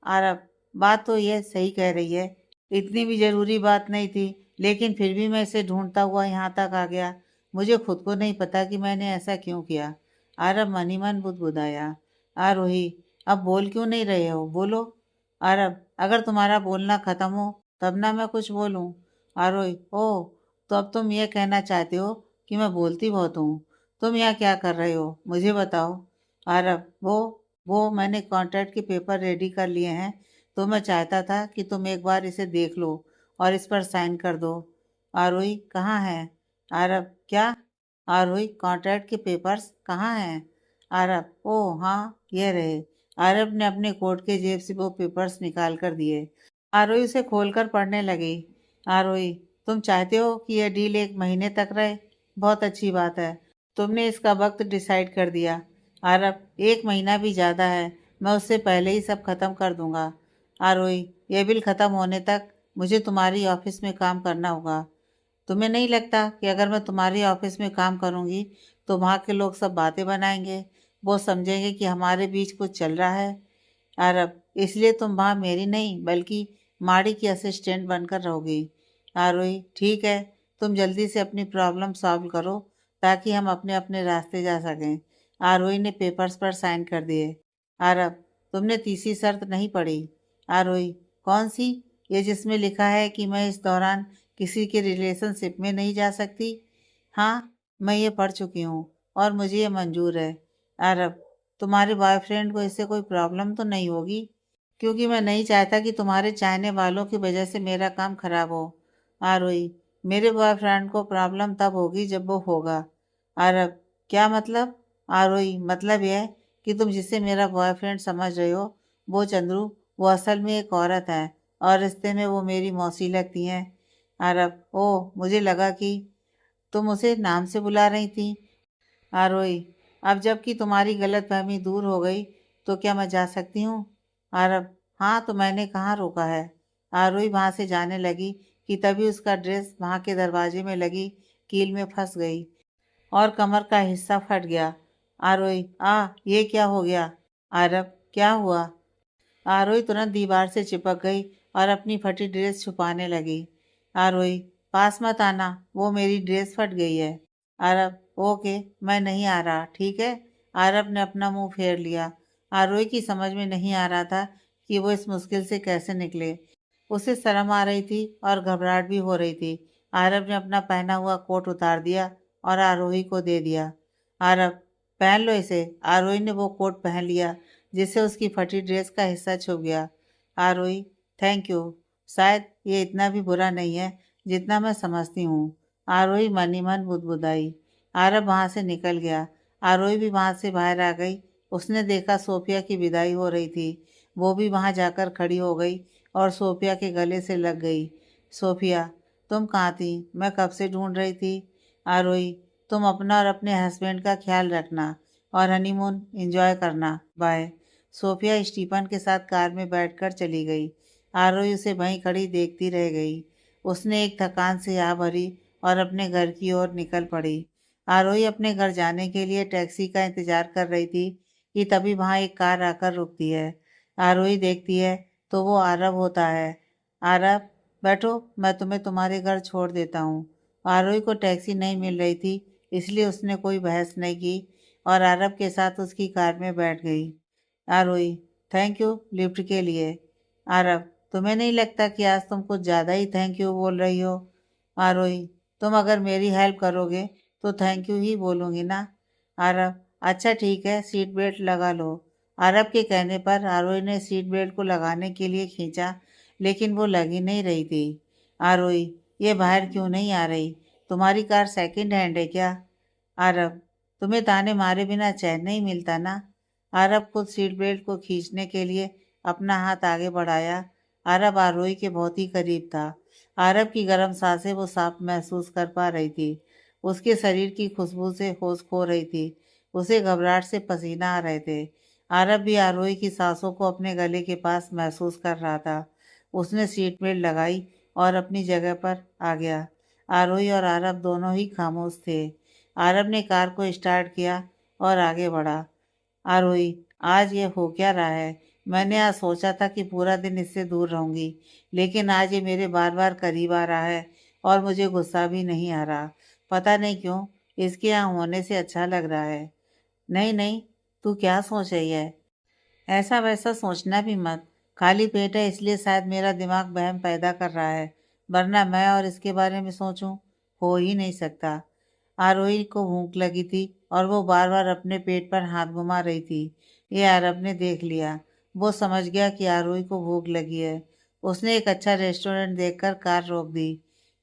आरब, बात तो यह सही कह रही है। इतनी भी जरूरी बात नहीं थी, लेकिन फिर भी मैं इसे ढूंढता हुआ यहाँ तक आ गया। मुझे खुद को नहीं पता कि मैंने ऐसा क्यों किया। आरब मन ही मन बुदबुदाया। आरोही, अब बोल क्यों नहीं रहे हो? बोलो। आरब, अगर तुम्हारा बोलना खत्म हो तब ना मैं कुछ बोलूं। आरोही, ओह, तो अब तुम ये कहना चाहते हो कि मैं बोलती बहुत हूँ। तुम यहाँ क्या कर रहे हो, मुझे बताओ। आरब, वो मैंने कॉन्ट्रैक्ट के पेपर रेडी कर लिए हैं, तो मैं चाहता था कि तुम एक बार इसे देख लो और इस पर साइन कर दो। आरोही, कहाँ है? आरब, क्या? आरोही, कॉन्ट्रैक्ट के पेपर्स कहाँ हैं? आरब, ओह हाँ, ये रहे। आरब ने अपने कोट के जेब से वो पेपर्स निकाल कर दिए। आरोही उसे खोलकर पढ़ने लगी। आरोही, तुम चाहते हो कि यह डील 1 महीने तक रहे? बहुत अच्छी बात है, तुमने इसका वक्त डिसाइड कर दिया। आरब, 1 महीना भी ज़्यादा है, मैं उससे पहले ही सब खत्म कर दूंगा। आरोही, यह बिल खत्म होने तक मुझे तुम्हारी ऑफिस में काम करना होगा। तुम्हें नहीं लगता कि अगर मैं तुम्हारी ऑफिस में काम करूंगी तो वहाँ के लोग सब बातें बनाएंगे? वो समझेंगे कि हमारे बीच कुछ चल रहा है। आरब, इसलिए तुम वहाँ मेरी नहीं बल्कि माड़ी की असिस्टेंट बनकर रहोगी। आरोही, ठीक है, तुम जल्दी से अपनी प्रॉब्लम सॉल्व करो ताकि हम अपने अपने रास्ते जा सकें। आरोही ने पेपर्स पर साइन कर दिए। आरब, तुमने तीसरी शर्त नहीं पढ़ी। आरोही, कौन सी? ये जिसमें लिखा है कि मैं इस दौरान किसी के रिलेशनशिप में नहीं जा सकती। हाँ, मैं ये पढ़ चुकी हूँ और मुझे ये मंजूर है। आरब, तुम्हारे बॉयफ्रेंड को इससे कोई प्रॉब्लम तो नहीं होगी? क्योंकि मैं नहीं चाहता कि तुम्हारे चाहने वालों की वजह से मेरा काम खराब हो। आरोही, मेरे बॉयफ्रेंड को प्रॉब्लम तब होगी जब वो होगा। आरब, क्या मतलब? आरोही, मतलब यह है कि तुम जिसे मेरा बॉयफ्रेंड समझ रहे हो, वो चंद्रू, वो असल में एक औरत है और रिश्ते में वो मेरी मौसी लगती हैं। आरब, ओह, मुझे लगा कि तुम उसे नाम से बुला रही थी। आरोही, अब जबकि तुम्हारी गलतफहमी दूर हो गई तो क्या मैं जा सकती हूँ? आरब, हाँ, तो मैंने कहाँ रोका है। आरोही वहां से जाने लगी कि तभी उसका ड्रेस वहां के दरवाजे में लगी कील में फंस गई और कमर का हिस्सा फट गया। आरोही, ये क्या हो गया? आरब, क्या हुआ? आरोही तुरंत दीवार से चिपक गई और अपनी फटी ड्रेस छुपाने लगी। आरोही, पास मत आना, वो मेरी ड्रेस फट गई है। आरब, ओके, मैं नहीं आ रहा, ठीक है। आरब ने अपना मुंह फेर लिया। आरोही की समझ में नहीं आ रहा था कि वो इस मुश्किल से कैसे निकले। उसे शर्म आ रही थी और घबराहट भी हो रही थी। आरब ने अपना पहना हुआ कोट उतार दिया और आरोही को दे दिया। आरब, पहन लो इसे। आरोही ने वो कोट पहन लिया, जिससे उसकी फटी ड्रेस का हिस्सा छुप गया। आरोही, थैंक यू, शायद ये इतना भी बुरा नहीं है जितना मैं समझती हूँ। आरोही मन ही मन बुदबुदाई। आरब वहां से निकल गया। आरोही भी वहाँ से बाहर आ गई। उसने देखा सोफिया की विदाई हो रही थी। वो भी वहाँ जाकर खड़ी हो गई और सोफिया के गले से लग गई। सोफिया, तुम कहाँ थी? मैं कब से ढूंढ रही थी। आरोही, तुम अपना और अपने हस्बैंड का ख्याल रखना और हनीमून एंजॉय करना। बाय। सोफिया स्टीफन के साथ कार में बैठकर चली गई। आरोही उसे वहीं खड़ी देखती रह गई। उसने एक थकान से आह भरी और अपने घर की ओर निकल पड़ी। आरोही अपने घर जाने के लिए टैक्सी का इंतजार कर रही थी कि तभी वहां एक कार आकर रुकती है। आरोही देखती है तो वो आरव होता है। आरव, बैठो, मैं तुम्हें तुम्हारे घर छोड़ देता हूँ। आरोही को टैक्सी नहीं मिल रही थी, इसलिए उसने कोई बहस नहीं की और आरव के साथ उसकी कार में बैठ गई। आरोही, थैंक यू लिफ्ट के लिए। आरव, तुम्हें नहीं लगता कि आज तुम कुछ ज़्यादा ही थैंक यू बोल रही हो? आरोही, तुम अगर मेरी हेल्प करोगे तो थैंक यू ही बोलूँगी ना। आरव, अच्छा ठीक है, सीट बेल्ट लगा लो। आरव के कहने पर आरोही ने सीट बेल्ट को लगाने के लिए खींचा, लेकिन वो लगी नहीं रही थी। आरोही, ये बाहर क्यों नहीं आ रही? तुम्हारी कार सेकंड हैंड है क्या? आरव, तुम्हें ताने मारे बिना चैन नहीं मिलता ना। आरव खुद सीट बेल्ट को खींचने के लिए अपना हाथ आगे बढ़ाया। आरव आरोही के बहुत ही करीब था। आरव की गर्म सांसें वो साफ महसूस कर पा रही थी। उसके शरीर की खुशबू से होश खो रही थी। उसे घबराहट से पसीना आ रहे थे। आरव भी आरोही की सांसों को अपने गले के पास महसूस कर रहा था। उसने सीट बेल्ट लगाई और अपनी जगह पर आ गया। आरोही और आरव दोनों ही खामोश थे। आरव ने कार को स्टार्ट किया और आगे बढ़ा। आरोही, आज ये हो क्या रहा है? मैंने आज सोचा था कि पूरा दिन इससे दूर रहूंगी, लेकिन आज ये मेरे बार बार करीब आ रहा है और मुझे गुस्सा भी नहीं आ रहा। पता नहीं क्यों, इसके यहाँ होने से अच्छा लग रहा है। नहीं नहीं, तू क्या सोच रही है? ऐसा वैसा सोचना भी मत। खाली पेट है इसलिए शायद मेरा दिमाग वहम पैदा कर रहा है, वरना मैं और इसके बारे में सोचूं, हो ही नहीं सकता। आरोही को भूख लगी थी और वो बार बार अपने पेट पर हाथ घुमा रही थी। ये आरब ने देख लिया। वो समझ गया कि आरोही को भूख लगी है। उसने एक अच्छा रेस्टोरेंट देखकर कार रोक दी।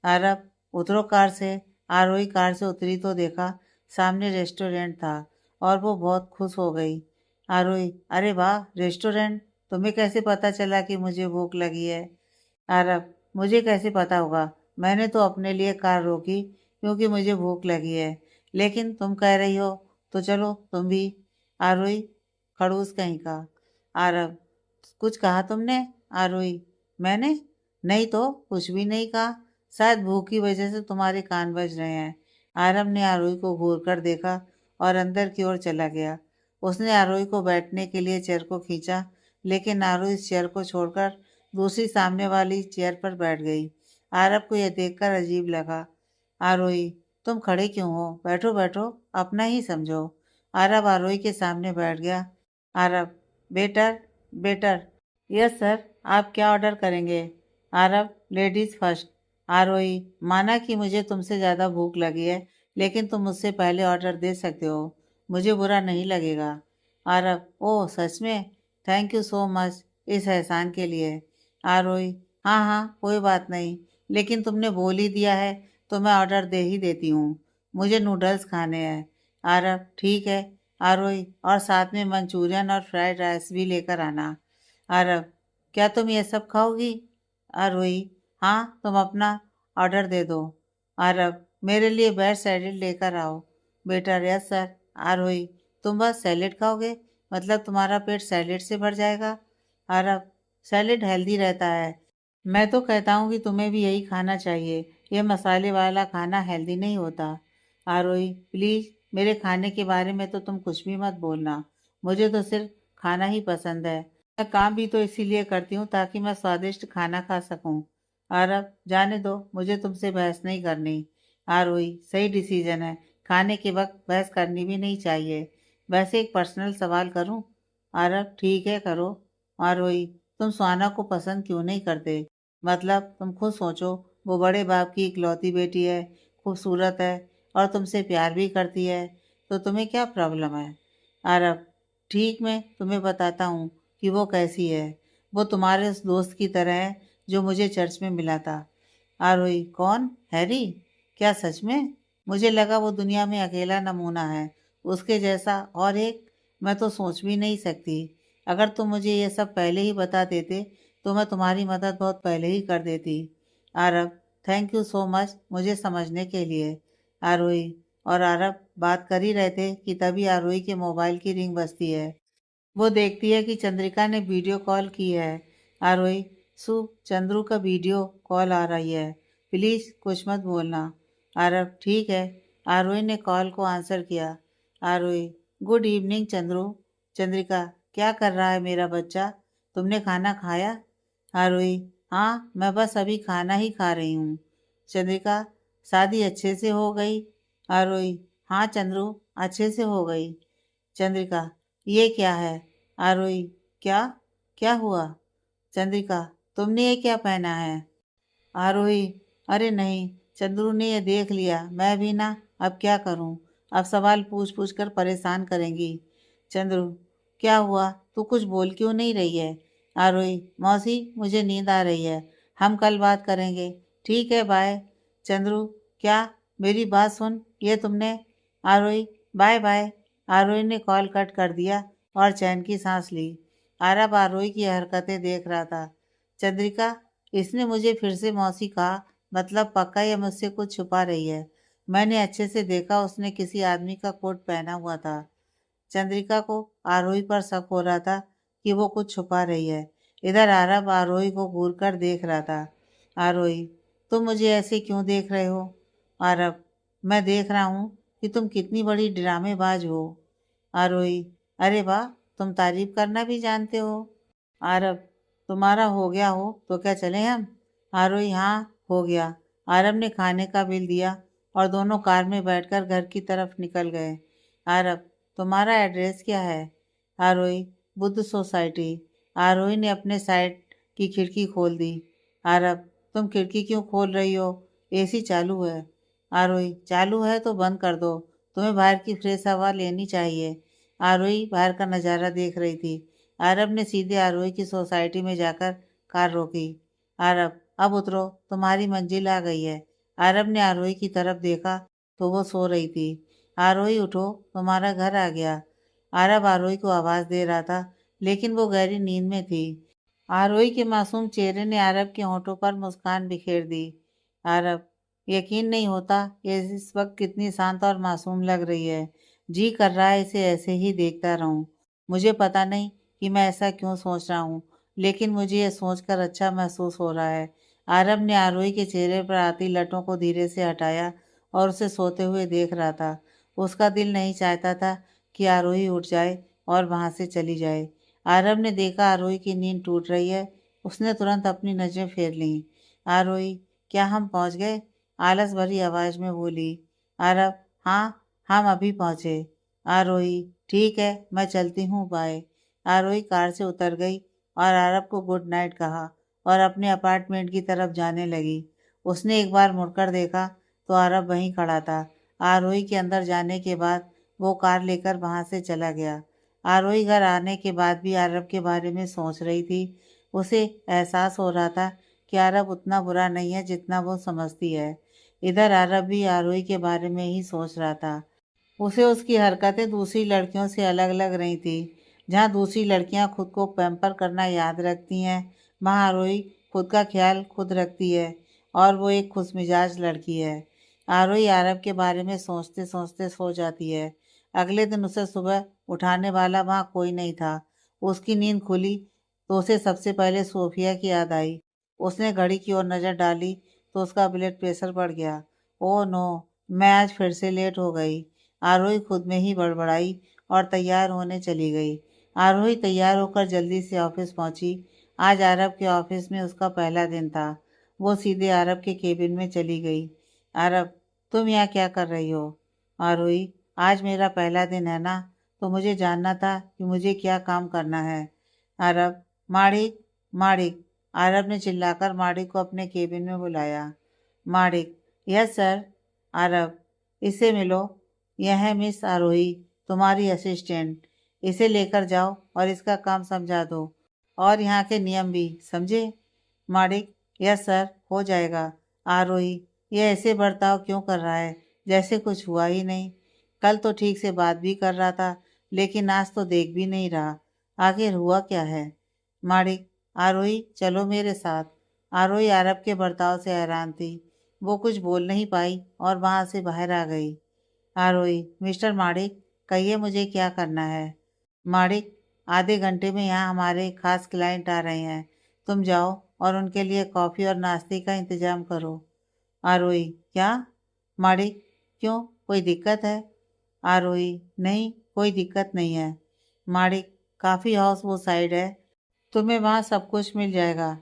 आरब, उतरो कार से। आरोही कार से उतरी तो देखा सामने रेस्टोरेंट था और वो बहुत खुश हो गई। आरोही, अरे वाह, रेस्टोरेंट! तुम्हें कैसे पता चला कि मुझे भूख लगी है? आरब, मुझे कैसे पता होगा? मैंने तो अपने लिए कार रोकी क्योंकि मुझे भूख लगी है। लेकिन तुम कह रही हो तो चलो तुम भी। आरोही, खड़ूस कहीं का। आरब, कुछ कहा तुमने? आरोही, मैंने? नहीं तो कुछ भी नहीं कहा। शायद भूख की वजह से तुम्हारे कान बज रहे हैं। आरब ने आरोही को घूर कर देखा और अंदर की ओर चला गया। उसने आरोही को बैठने के लिए चेयर को खींचा, लेकिन आरोही इस चेयर को छोड़कर दूसरी सामने वाली चेयर पर बैठ गई। आरब को यह देखकर अजीब लगा। आरोही, तुम खड़े क्यों हो? बैठो बैठो, अपना ही समझो। आरब आरोही के सामने बैठ गया। आरब, बेटर, बेटर। यस सर, आप क्या ऑर्डर करेंगे? आरब, लेडीज फर्स्ट। आरोही, माना कि मुझे तुमसे ज़्यादा भूख लगी है, लेकिन तुम मुझसे पहले ऑर्डर दे सकते हो। मुझे बुरा नहीं लगेगा। आरब, ओह सच में? थैंक यू सो मच इस एहसान के लिए। आरोही, हाँ हाँ, कोई बात नहीं, लेकिन तुमने बोल ही दिया है तो मैं ऑर्डर दे ही देती हूँ। मुझे नूडल्स खाने हैं। आरब, ठीक है। आरोही, और साथ में मंचूरियन और फ्राइड राइस भी लेकर आना। आरब, क्या तुम ये सब खाओगी? आरोही, हाँ, तुम अपना ऑर्डर दे दो। आरब, मेरे लिए बेड सैलेड लेकर आओ। बेटा, यस सर। आरोही, तुम बस सैलेड खाओगे? मतलब तुम्हारा पेट सैलेड से भर जाएगा? आरब, सैलेड हेल्दी रहता है। मैं तो कहता हूँ कि तुम्हें भी यही खाना चाहिए। ये मसाले वाला खाना हेल्दी नहीं होता। आरोही, प्लीज़, मेरे खाने के बारे में तो तुम कुछ भी मत बोलना। मुझे तो सिर्फ खाना ही पसंद है। मैं काम भी तो इसीलिए करती हूँ ताकि मैं स्वादिष्ट खाना खा सकूँ। आरब, जाने दो, मुझे तुमसे बहस नहीं करनी। आरोही, सही डिसीजन है। खाने के वक्त बहस करनी भी नहीं चाहिए। वैसे एक पर्सनल सवाल करूँ? आरब, ठीक है, करो। आरोही, तुम सुहाना को पसंद क्यों नहीं करते? मतलब तुम खुद सोचो, वो बड़े बाप की इकलौती बेटी है, खूबसूरत है और तुमसे प्यार भी करती है, तो तुम्हें क्या प्रॉब्लम है? आरब, ठीक, मैं तुम्हें बताता हूँ कि वो कैसी है। वो तुम्हारे उस दोस्त की तरह है जो मुझे चर्च में मिला था। आरोही, कौन? हैरी? क्या सच में? मुझे लगा वो दुनिया में अकेला नमूना है। उसके जैसा और एक मैं तो सोच भी नहीं सकती। अगर तुम मुझे ये सब पहले ही बता देते तो मैं तुम्हारी मदद बहुत पहले ही कर देती। आरब, थैंक यू सो मच मुझे समझने के लिए। आरोही और आरब बात कर ही रहे थे कि तभी आरोही के मोबाइल की रिंग बजती है। वो देखती है कि चंद्रिका ने वीडियो कॉल की है। आरोही, सु, चंद्रू का वीडियो कॉल आ रही है, प्लीज़ कुछ मत बोलना। आरब, ठीक है। आरोही ने कॉल को आंसर किया। आरोही, गुड इवनिंग चंद्रू। चंद्रिका, क्या कर रहा है मेरा बच्चा, तुमने खाना खाया? आरोही, हाँ मैं बस अभी खाना ही खा रही हूँ। चंद्रिका, शादी अच्छे से हो गई? आरोही, हाँ चंद्रू, अच्छे से हो गई। चंद्रिका, ये क्या है? आरोही, क्या? क्या हुआ? चंद्रिका, तुमने ये क्या पहना है? आरोही, अरे नहीं, चंद्रू ने ये देख लिया, मैं भी ना, अब क्या करूं? अब सवाल पूछ पूछ कर परेशान करेंगी। चंद्रू, क्या हुआ, तू कुछ बोल क्यों नहीं रही है? आरोही, मौसी मुझे नींद आ रही है, हम कल बात करेंगे। ठीक है, बाय। चंद्रू, क्या? मेरी बात सुन, ये तुमने। आरोही, बाय बाय। आरोही ने कॉल कट कर दिया और चैन की सांस ली। आरब आरोही की हरकतें देख रहा था। चंद्रिका, इसने मुझे फिर से मौसी कहा, मतलब पक्का ये मुझसे कुछ छुपा रही है। मैंने अच्छे से देखा, उसने किसी आदमी का कोट पहना हुआ था। चंद्रिका को आरोही पर शक हो रहा था कि वो कुछ छुपा रही है। इधर आरब आरोही को घूर कर देख रहा था। आरोही, तुम मुझे ऐसे क्यों देख रहे हो? आरब, मैं देख रहा हूँ कि तुम कितनी बड़ी ड्रामेबाज हो। आरोही, अरे वाह, तुम तारीफ करना भी जानते हो। आरब, तुम्हारा हो गया हो तो क्या चलें हम? आरोही, हाँ हो गया। आरब ने खाने का बिल दिया और दोनों कार में बैठकर घर की तरफ निकल गए। आरब, तुम्हारा एड्रेस क्या है? आरोही, बुद्ध सोसाइटी। आरोही ने अपने साइड की खिड़की खोल दी। आरब, तुम खिड़की क्यों खोल रही हो? एसी चालू है। आरोही, चालू है तो बंद कर दो, तुम्हें बाहर की फ्रेश हवा लेनी चाहिए। आरोही बाहर का नज़ारा देख रही थी। आरब ने सीधे आरोही की सोसाइटी में जाकर कार रोकी। आरब, अब उतरो, तुम्हारी मंजिल आ गई है। आरब ने आरोही की तरफ देखा तो वो सो रही थी। आरोही उठो, तुम्हारा घर आ गया। आरब आरोही को आवाज़ दे रहा था, लेकिन वो गहरी नींद में थी। आरोही के मासूम चेहरे ने आरब के होठों पर मुस्कान बिखेर दी। आरब, यकीन नहीं होता ये इस वक्त कितनी शांत और मासूम लग रही है। जी कर रहा है इसे ऐसे ही देखता रहूं। मुझे पता नहीं कि मैं ऐसा क्यों सोच रहा हूँ, लेकिन मुझे यह सोचकर अच्छा महसूस हो रहा है। आरब ने आरोही के चेहरे पर आती लटों को धीरे से हटाया और उसे सोते हुए देख रहा था। उसका दिल नहीं चाहता था कि आरोही उठ जाए और वहां से चली जाए। आरब ने देखा आरोही की नींद टूट रही है। उसने तुरंत अपनी नजरें फेर लीं। आरोही, क्या हम पहुंच गए? आलस भरी आवाज में बोली। आरब, हाँ हम अभी पहुंचे। आरोही, ठीक है मैं चलती हूँ, बाय। आरोही कार से उतर गई और आरब को गुड नाइट कहा और अपने अपार्टमेंट की तरफ जाने लगी। उसने एक बार मुड़कर देखा तो आरब वहीं खड़ा था। आरोही के अंदर जाने के बाद वो कार लेकर वहां से चला गया। आरोही घर आने के बाद भी आरब के बारे में सोच रही थी। उसे एहसास हो रहा था कि आरब उतना बुरा नहीं है जितना वो समझती है। इधर आरब भी आरोही के बारे में ही सोच रहा था। उसे उसकी हरकतें दूसरी लड़कियों से अलग लग रही थी। जहाँ दूसरी लड़कियाँ खुद को पैम्पर करना याद रखती हैं, वहाँ आरोही खुद का ख्याल खुद रखती है और वो एक खुशमिजाज लड़की है। आरोही आरब के बारे में सोचते सोचते सो जाती है। अगले दिन उसे सुबह उठाने वाला वहाँ कोई नहीं था। उसकी नींद खुली तो उसे सबसे पहले सोफिया की याद आई। उसने घड़ी की ओर नज़र डाली तो उसका ब्लड प्रेशर बढ़ गया। ओह नो, मैं आज फिर से लेट हो गई। आरोही खुद में ही बड़बड़ाई और तैयार होने चली गई। आरोही तैयार होकर जल्दी से ऑफिस पहुंची। आज आरब के ऑफिस में उसका पहला दिन था। वो सीधे आरब के केबिन में चली गई। आरब, तुम यहाँ क्या कर रही हो? आरोही, आज मेरा पहला दिन है ना, तो मुझे जानना था कि मुझे क्या काम करना है। आरब, माड़िक, माड़िक। आरब ने चिल्लाकर माड़िक को अपने केबिन में बुलाया। माड़िक, यस सर। आरब, इससे मिलो, यह है मिस आरोही, तुम्हारी असिस्टेंट। इसे लेकर जाओ और इसका काम समझा दो और यहाँ के नियम भी, समझे? माड़िक, यस सर, हो जाएगा। आरोही, यह ऐसे बर्ताव क्यों कर रहा है जैसे कुछ हुआ ही नहीं? कल तो ठीक से बात भी कर रहा था, लेकिन आज तो देख भी नहीं रहा। आखिर हुआ क्या है? माणिक, आरोही चलो मेरे साथ। आरोही आरब के बर्ताव से हैरान थी। वो कुछ बोल नहीं पाई और वहां से बाहर आ गई। आरोही, मिस्टर माणिक, कहिए मुझे क्या करना है? माणिक, आधे घंटे में यहाँ हमारे खास क्लाइंट आ रहे हैं। तुम जाओ और उनके लिए कॉफ़ी और नाश्ते का इंतजाम करो। आरोही, क्या? माणिक, क्यों, कोई दिक्कत है? आरोही, नहीं, कोई दिक्कत नहीं है। माणिक, काफ़ी हाउस वो साइड है, तुम्हें वहाँ सब कुछ मिल जाएगा।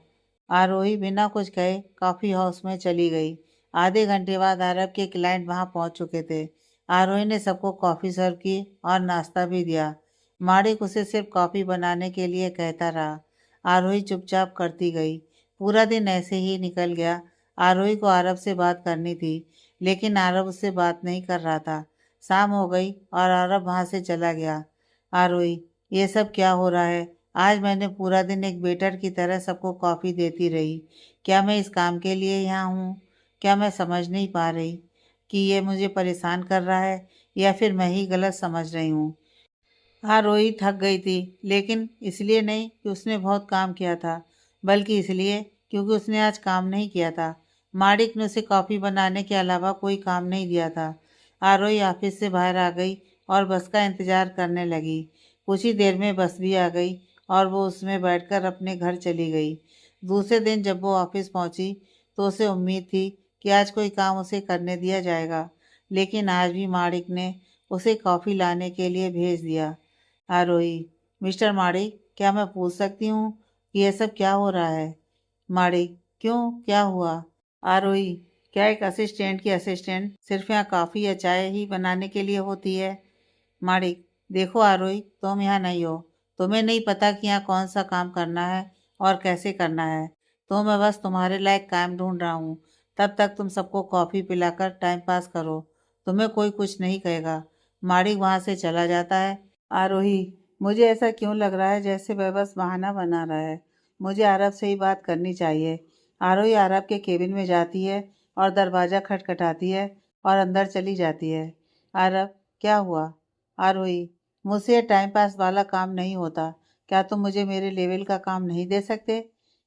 आरोही बिना कुछ कहे कॉफ़ी हाउस में चली गई। आधे घंटे बाद अरब के क्लाइंट वहाँ पहुँच चुके थे। आरोही ने सबको कॉफ़ी सर्व की और नाश्ता भी दिया। माणिक उसे सिर्फ कॉफ़ी बनाने के लिए कहता रहा। आरोही चुपचाप करती गई। पूरा दिन ऐसे ही निकल गया। आरोही को अरब से बात करनी थी, लेकिन अरब उससे बात नहीं कर रहा था। शाम हो गई और अरब वहाँ से चला गया। आरोही, ये सब क्या हो रहा है? आज मैंने पूरा दिन एक वेटर की तरह सबको कॉफ़ी देती रही। क्या मैं इस काम के लिए यहाँ हूँ? क्या मैं समझ नहीं पा रही कि ये मुझे परेशान कर रहा है या फिर मैं ही गलत समझ रही हूँ? हाँ, रोई थक गई थी, लेकिन इसलिए नहीं कि उसने बहुत काम किया था, बल्कि इसलिए क्योंकि उसने आज काम नहीं किया था। मालिक ने उसे कॉफ़ी बनाने के अलावा कोई काम नहीं दिया था। आरोही ऑफिस से बाहर आ गई और बस का इंतज़ार करने लगी। कुछ ही देर में बस भी आ गई और वो उसमें बैठकर अपने घर चली गई। दूसरे दिन जब वो ऑफिस पहुंची तो उसे उम्मीद थी कि आज कोई काम उसे करने दिया जाएगा, लेकिन आज भी मालिक ने उसे कॉफ़ी लाने के लिए भेज दिया। आरोही, मिस्टर माणिक, क्या मैं पूछ सकती हूँ कि ये सब क्या हो रहा है? माणिक, क्यों, क्या हुआ? आरोही, क्या एक असिस्टेंट की असिस्टेंट सिर्फ यहाँ कॉफ़ी या चाय ही बनाने के लिए होती है? माणिक, देखो आरोही, तुम यहाँ नहीं हो। तुम्हें नहीं पता कि यहाँ कौन सा काम करना है और कैसे करना है। तो मैं बस तुम्हारे लायक काम ढूंढ रहा हूँ। तब तक तुम सबको कॉफ़ी पिलाकर टाइम पास करो। तुम्हें कोई कुछ नहीं कहेगा। माणिक वहाँ से चला जाता है। आरोही, मुझे ऐसा क्यों लग रहा है जैसे वह बस बहाना बना रहा है। मुझे आरब से ही बात करनी चाहिए। आरोही आरब के केबिन में जाती है और दरवाज़ा खटखटाती है और अंदर चली जाती है। आरब, क्या हुआ? आरोही, मुझसे ये टाइम पास वाला काम नहीं होता। क्या तुम मुझे मेरे लेवल का काम नहीं दे सकते?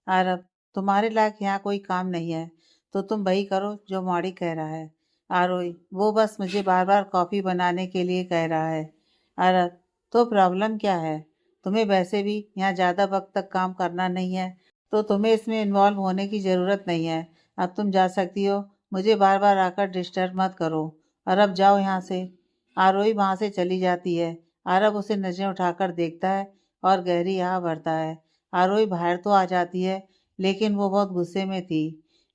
आरब, तुम्हारे लायक यहाँ कोई काम नहीं है, तो तुम वही करो जो मौड़ी कह रहा है। आरोही, वो बस मुझे बार बार कॉफ़ी बनाने के लिए कह रहा है। आरब, तो प्रॉब्लम क्या है? तुम्हें वैसे भी यहाँ ज़्यादा वक्त तक काम करना नहीं है, तो तुम्हें इसमें इन्वॉल्व होने की ज़रूरत नहीं है। अब तुम जा सकती हो। मुझे बार बार आकर डिस्टर्ब मत करो। अरब, जाओ यहाँ से। आरोही वहाँ से चली जाती है। अरब उसे नजरें उठाकर देखता है और गहरी आह भरता है। आरोही बाहर तो आ जाती है, लेकिन वो बहुत गुस्से में थी।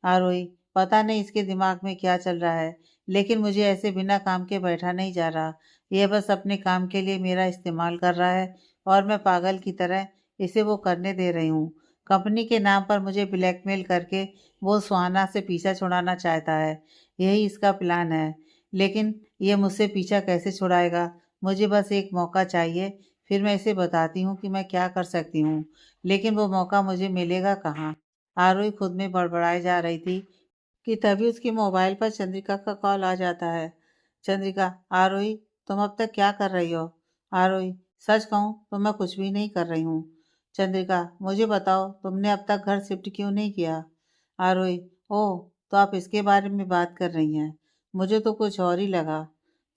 आरोही, पता नहीं इसके दिमाग में क्या चल रहा है, लेकिन मुझे ऐसे बिना काम के बैठा नहीं जा रहा। यह बस अपने काम के लिए मेरा इस्तेमाल कर रहा है और मैं पागल की तरह इसे वो करने दे रही हूँ। कंपनी के नाम पर मुझे ब्लैकमेल करके वो सुहाना से पीछा छुड़ाना चाहता है। यही इसका प्लान है, लेकिन ये मुझसे पीछा कैसे छुड़ाएगा? मुझे बस एक मौका चाहिए, फिर मैं इसे बताती हूँ कि मैं क्या कर सकती हूँ, लेकिन वो मौका मुझे मिलेगा कहाँ? आरोही खुद में बड़बड़ाए जा रही थी कि तभी उसकी मोबाइल पर चंद्रिका का कॉल आ जाता है। चंद्रिका, आरोही, तुम अब तक क्या कर रही हो? आरोही, सच कहूँ तो मैं कुछ भी नहीं कर रही हूँ। चंद्रिका, मुझे बताओ तुमने अब तक घर शिफ्ट क्यों नहीं किया? आरोही, ओह, तो आप इसके बारे में बात कर रही हैं। मुझे तो कुछ और ही लगा।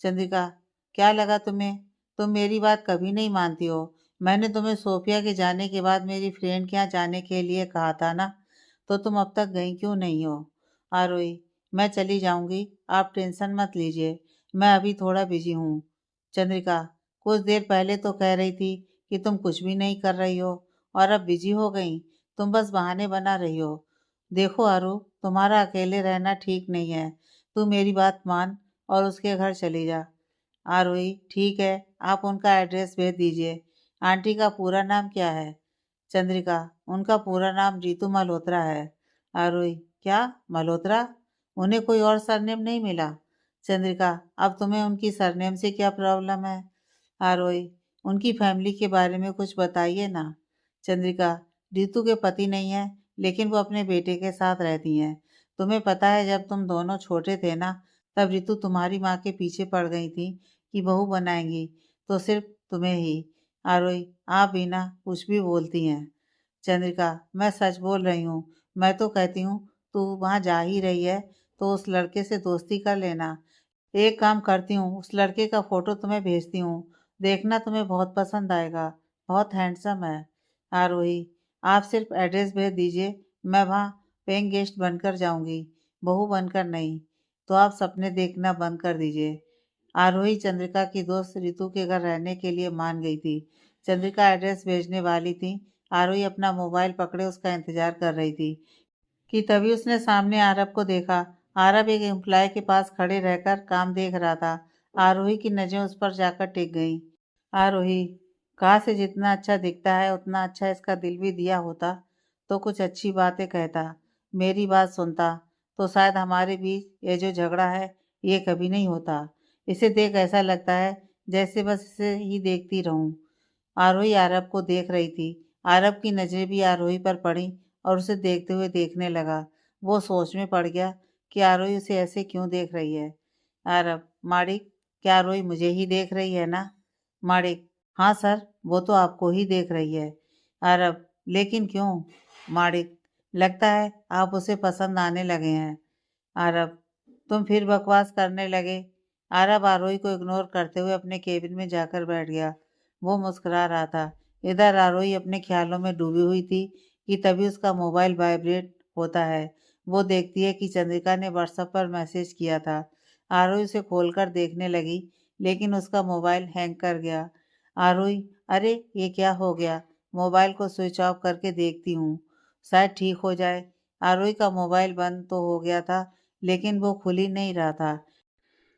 चंद्रिका, क्या लगा तुम्हें? तुम मेरी बात कभी नहीं मानती हो। मैंने तुम्हें सोफिया के जाने के बाद मेरी फ्रेंड के यहाँ जाने के लिए कहा था ना, तो तुम अब तक गई क्यों नहीं हो? आरोही, मैं चली जाऊंगी, आप टेंशन मत लीजिए, मैं अभी थोड़ा बिजी हूँ। चंद्रिका, कुछ देर पहले तो कह रही थी कि तुम कुछ भी नहीं कर रही हो और अब बिजी हो गई। तुम बस बहाने बना रही हो। देखो आरू, तुम्हारा अकेले रहना ठीक नहीं है। तू मेरी बात मान और उसके घर चली जा। आरोही, ठीक है, आप उनका एड्रेस भेज दीजिए। आंटी का पूरा नाम क्या है? चंद्रिका, उनका पूरा नाम जीतू मल्होत्रा है। आरोही, क्या, मल्होत्रा? उन्हें कोई और सरनेम नहीं मिला? चंद्रिका, अब तुम्हें उनकी सरनेम से क्या प्रॉब्लम है? आरोही, उनकी फैमिली के बारे में कुछ बताइए ना। चंद्रिका, रितु के पति नहीं है, लेकिन वो अपने बेटे के साथ रहती हैं। तुम्हें पता है जब तुम दोनों छोटे थे ना, तब रितु तुम्हारी माँ के पीछे पड़ गई थी, कि बहू बनाएंगी तो सिर्फ तुम्हें ही। आरोही, आप बिना कुछ भी बोलती हैं। चंद्रिका, मैं सच बोल रही हूँ। मैं तो कहती हूँ तू वहाँ जा ही रही है तो उस लड़के से दोस्ती कर लेना। एक काम करती हूँ, उस लड़के का फोटो तुम्हें भेजती हूँ, देखना तुम्हें बहुत पसंद आएगा, बहुत हैंडसम है। आरोही, आप सिर्फ एड्रेस भेज दीजिए, मैं वहाँ पेइंग गेस्ट बनकर जाऊंगी, बहू बनकर नहीं। तो आप सपने देखना बंद कर दीजिए। आरोही चंद्रिका की दोस्त रितु के घर रहने के लिए मान गई थी। चंद्रिका एड्रेस भेजने वाली थी। आरोही अपना मोबाइल पकड़े उसका इंतजार कर रही थी कि तभी उसने सामने आरब को देखा। आरब एक एम्प्लॉय के पास खड़े रहकर काम देख रहा था। आरोही की नजरें उस पर जाकर टिक गईं। आरोही, काश से जितना अच्छा दिखता है उतना अच्छा इसका दिल भी दिया होता तो कुछ अच्छी बातें कहता, मेरी बात सुनता, तो शायद हमारे बीच ये जो झगड़ा है ये कभी नहीं होता। इसे देख ऐसा लगता है जैसे बस इसे ही देखती रहूं। आरोही आरब को देख रही थी। आरब की नजरें भी आरोही पर पड़ी और उसे देखते हुए देखने लगा। वो सोच में पड़ गया कि आरोही उसे ऐसे क्यों देख रही है। आरब, माड़िक, क्या आरोही मुझे ही देख रही है ना? माड़िक, हाँ सर, वो तो आपको ही देख रही है। आरब, लेकिन क्यों? माड़िक, लगता है आप उसे पसंद आने लगे हैं। आरब, तुम फिर बकवास करने लगे। आरब आरोही को इग्नोर करते हुए अपने केबिन में जाकर बैठ गया। वो मुस्कुरा रहा था। इधर आरोही अपने ख्यालों में डूबी हुई थी कि तभी उसका मोबाइल वाइब्रेट होता है। वो देखती है कि चंद्रिका ने व्हाट्सएप पर मैसेज किया था। आरोही उसे खोलकर देखने लगी, लेकिन उसका मोबाइल हैंग कर गया। आरोही, अरे ये क्या हो गया? मोबाइल को स्विच ऑफ करके देखती हूँ, शायद ठीक हो जाए। आरोही का मोबाइल बंद तो हो गया था, लेकिन वो खुल ही नहीं रहा था।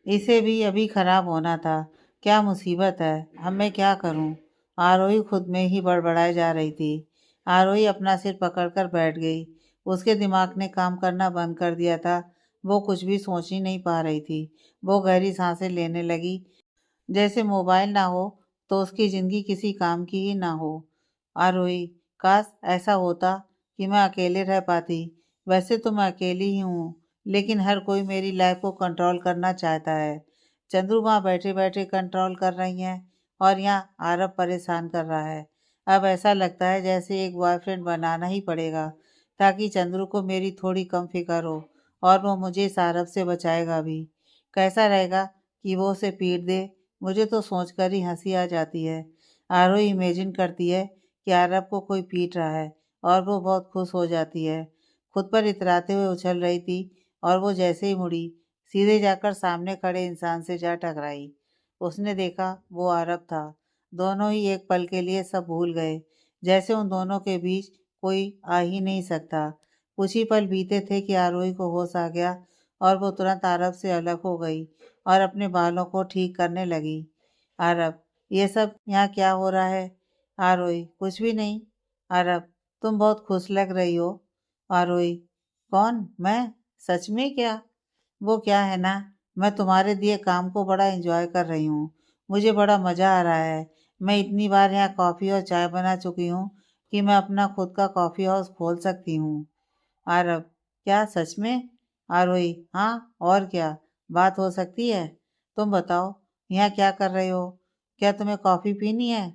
इसे भी अभी खराब होना था। क्या मुसीबत है, अब मैं क्या करूं? आरोही खुद में ही बड़बड़ाए जा रही थी। आरोही अपना सिर पकड़कर बैठ गई। उसके दिमाग ने काम करना बंद कर दिया था। वो कुछ भी सोच ही नहीं पा रही थी। वो गहरी सांसें लेने लगी, जैसे मोबाइल ना हो तो उसकी जिंदगी किसी काम की ही ना हो। आरोही, काश ऐसा होता कि मैं अकेले रह पाती। वैसे तो मैं अकेली ही हूँ, लेकिन हर कोई मेरी लाइफ को कंट्रोल करना चाहता है। चंद्रू वहाँ बैठे बैठे कंट्रोल कर रही हैं और यहाँ आरब परेशान कर रहा है। अब ऐसा लगता है जैसे एक बॉयफ्रेंड बनाना ही पड़ेगा ताकि चंद्रू को मेरी थोड़ी कम फिक्र हो और वो मुझे इस आरब से बचाएगा भी। कैसा रहेगा कि वो उसे पीट दे। मुझे तो सोचकर ही हंसी आ जाती है। आरोही इमेजिन करती है कि आरब को कोई पीट रहा है और वो बहुत खुश हो जाती है। खुद पर इतराते हुए उछल रही थी और वो जैसे ही मुड़ी, सीधे जाकर सामने खड़े इंसान से जा टकराई। उसने देखा वो आरब था। दोनों ही एक पल के लिए सब भूल गए, जैसे उन दोनों के बीच कोई आ ही नहीं सकता। कुछ ही पल बीते थे कि आरोही को होश आ गया और वो तुरंत आरब से अलग हो गई और अपने बालों को ठीक करने लगी। आरब, ये सब यहाँ क्या हो रहा है? आरोही, कुछ भी नहीं। आरब, तुम बहुत खुश लग रही हो। आरोही, कौन, मैं? सच में? क्या? वो क्या है ना, मैं तुम्हारे दिए काम को बड़ा एंजॉय कर रही हूँ। मुझे बड़ा मज़ा आ रहा है। मैं इतनी बार यहाँ कॉफ़ी और चाय बना चुकी हूँ कि मैं अपना खुद का कॉफ़ी हाउस खोल सकती हूँ। आरब, क्या सच में? आरोही, हाँ और क्या, बात हो सकती है। तुम बताओ, यहाँ क्या कर रहे हो? क्या तुम्हें कॉफ़ी पीनी है?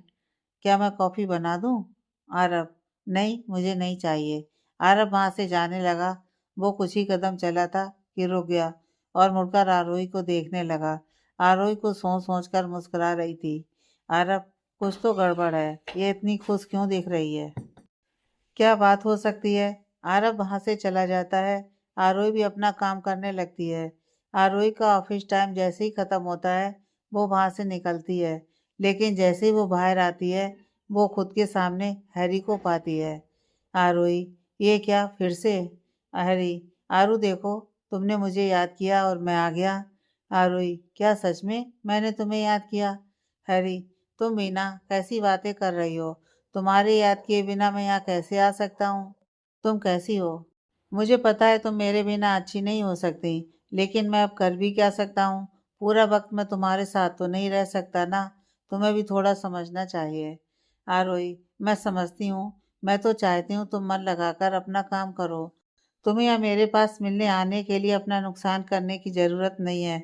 क्या मैं कॉफ़ी बना दूँ? आरब, नहीं, मुझे नहीं चाहिए। आरब वहाँ से जाने लगा। वो कुछ ही कदम चला था कि रुक गया और मुड़कर आरोही को देखने लगा। आरोही को सोच सोच कर मुस्कुरा रही थी। आरब, कुछ तो गड़बड़ है, ये इतनी खुश क्यों दिख रही है? क्या बात हो सकती है? आरब वहां से चला जाता है। आरोही भी अपना काम करने लगती है। आरोही का ऑफिस टाइम जैसे ही खत्म होता है वो वहां से निकलती है, लेकिन जैसे ही वो बाहर आती है वो खुद के सामने हैरी को पाती है। आरोही, ये क्या फिर से? हैरी, आरू देखो, तुमने मुझे याद किया और मैं आ गया। आरोही, क्या सच में मैंने तुम्हें याद किया? हैरी, तुम मीना कैसी बातें कर रही हो? तुम्हारे याद किए बिना मैं यहाँ कैसे आ सकता हूँ? तुम कैसी हो? मुझे पता है तुम मेरे बिना अच्छी नहीं हो सकती, लेकिन मैं अब कर भी क्या सकता हूँ? पूरा वक्त मैं तुम्हारे साथ तो नहीं रह सकता ना। तुम्हें भी थोड़ा समझना चाहिए। आरोही, मैं समझती हूँ। मैं तो चाहती हूँ तुम मन लगाकर अपना काम करो। तुम्हें या मेरे पास मिलने आने के लिए अपना नुकसान करने की ज़रूरत नहीं है।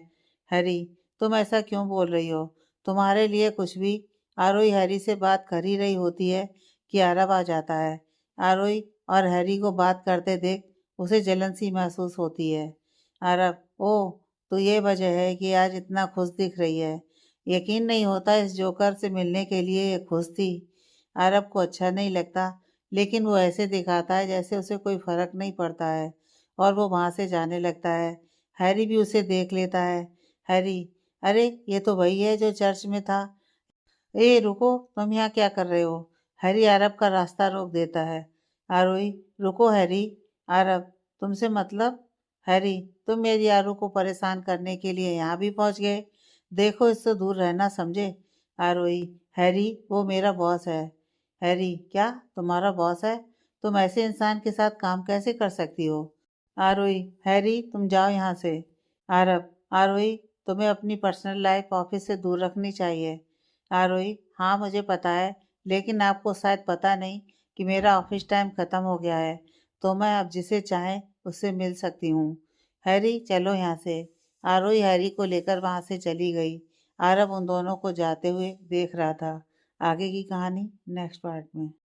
हरी, तुम ऐसा क्यों बोल रही हो? तुम्हारे लिए कुछ भी। आरोही हैरी से बात कर ही रही होती है कि आरव आ जाता है। आरोही और हैरी को बात करते देख उसे जलन सी महसूस होती है। आरव, ओह, तो ये वजह है कि आज इतना खुश दिख रही है। यकीन नहीं होता इस जोकर से मिलने के लिए ये खुश थी। आरव को अच्छा नहीं लगता, लेकिन वो ऐसे दिखाता है जैसे उसे कोई फर्क नहीं पड़ता है और वो वहां से जाने लगता है। हैरी भी उसे देख लेता है। हैरी, अरे ये तो वही है जो चर्च में था। ए रुको, तुम यहाँ क्या कर रहे हो? हैरी आरव का रास्ता रोक देता है। आरोही, रुको हैरी। आरव, तुमसे मतलब? हैरी, तुम मेरी आरू को परेशान करने के लिए यहाँ भी पहुँच गए। देखो, इससे दूर रहना समझे। आरोही, हैरी, वो मेरा बॉस है। हैरी, क्या तुम्हारा बॉस है? तुम ऐसे इंसान के साथ काम कैसे कर सकती हो? आरोही, हैरी, तुम जाओ यहाँ से। आरव, आरोही, तुम्हें अपनी पर्सनल लाइफ ऑफिस से दूर रखनी चाहिए। आरोही, हाँ मुझे पता है, लेकिन आपको शायद पता नहीं कि मेरा ऑफिस टाइम ख़त्म हो गया है, तो मैं अब जिसे चाहें उससे मिल सकती हूँ। हैरी, चलो यहाँ से। आरोही हैरी को लेकर वहाँ से चली गई। आरव उन दोनों को जाते हुए देख रहा था। आगे की कहानी नेक्स्ट पार्ट में।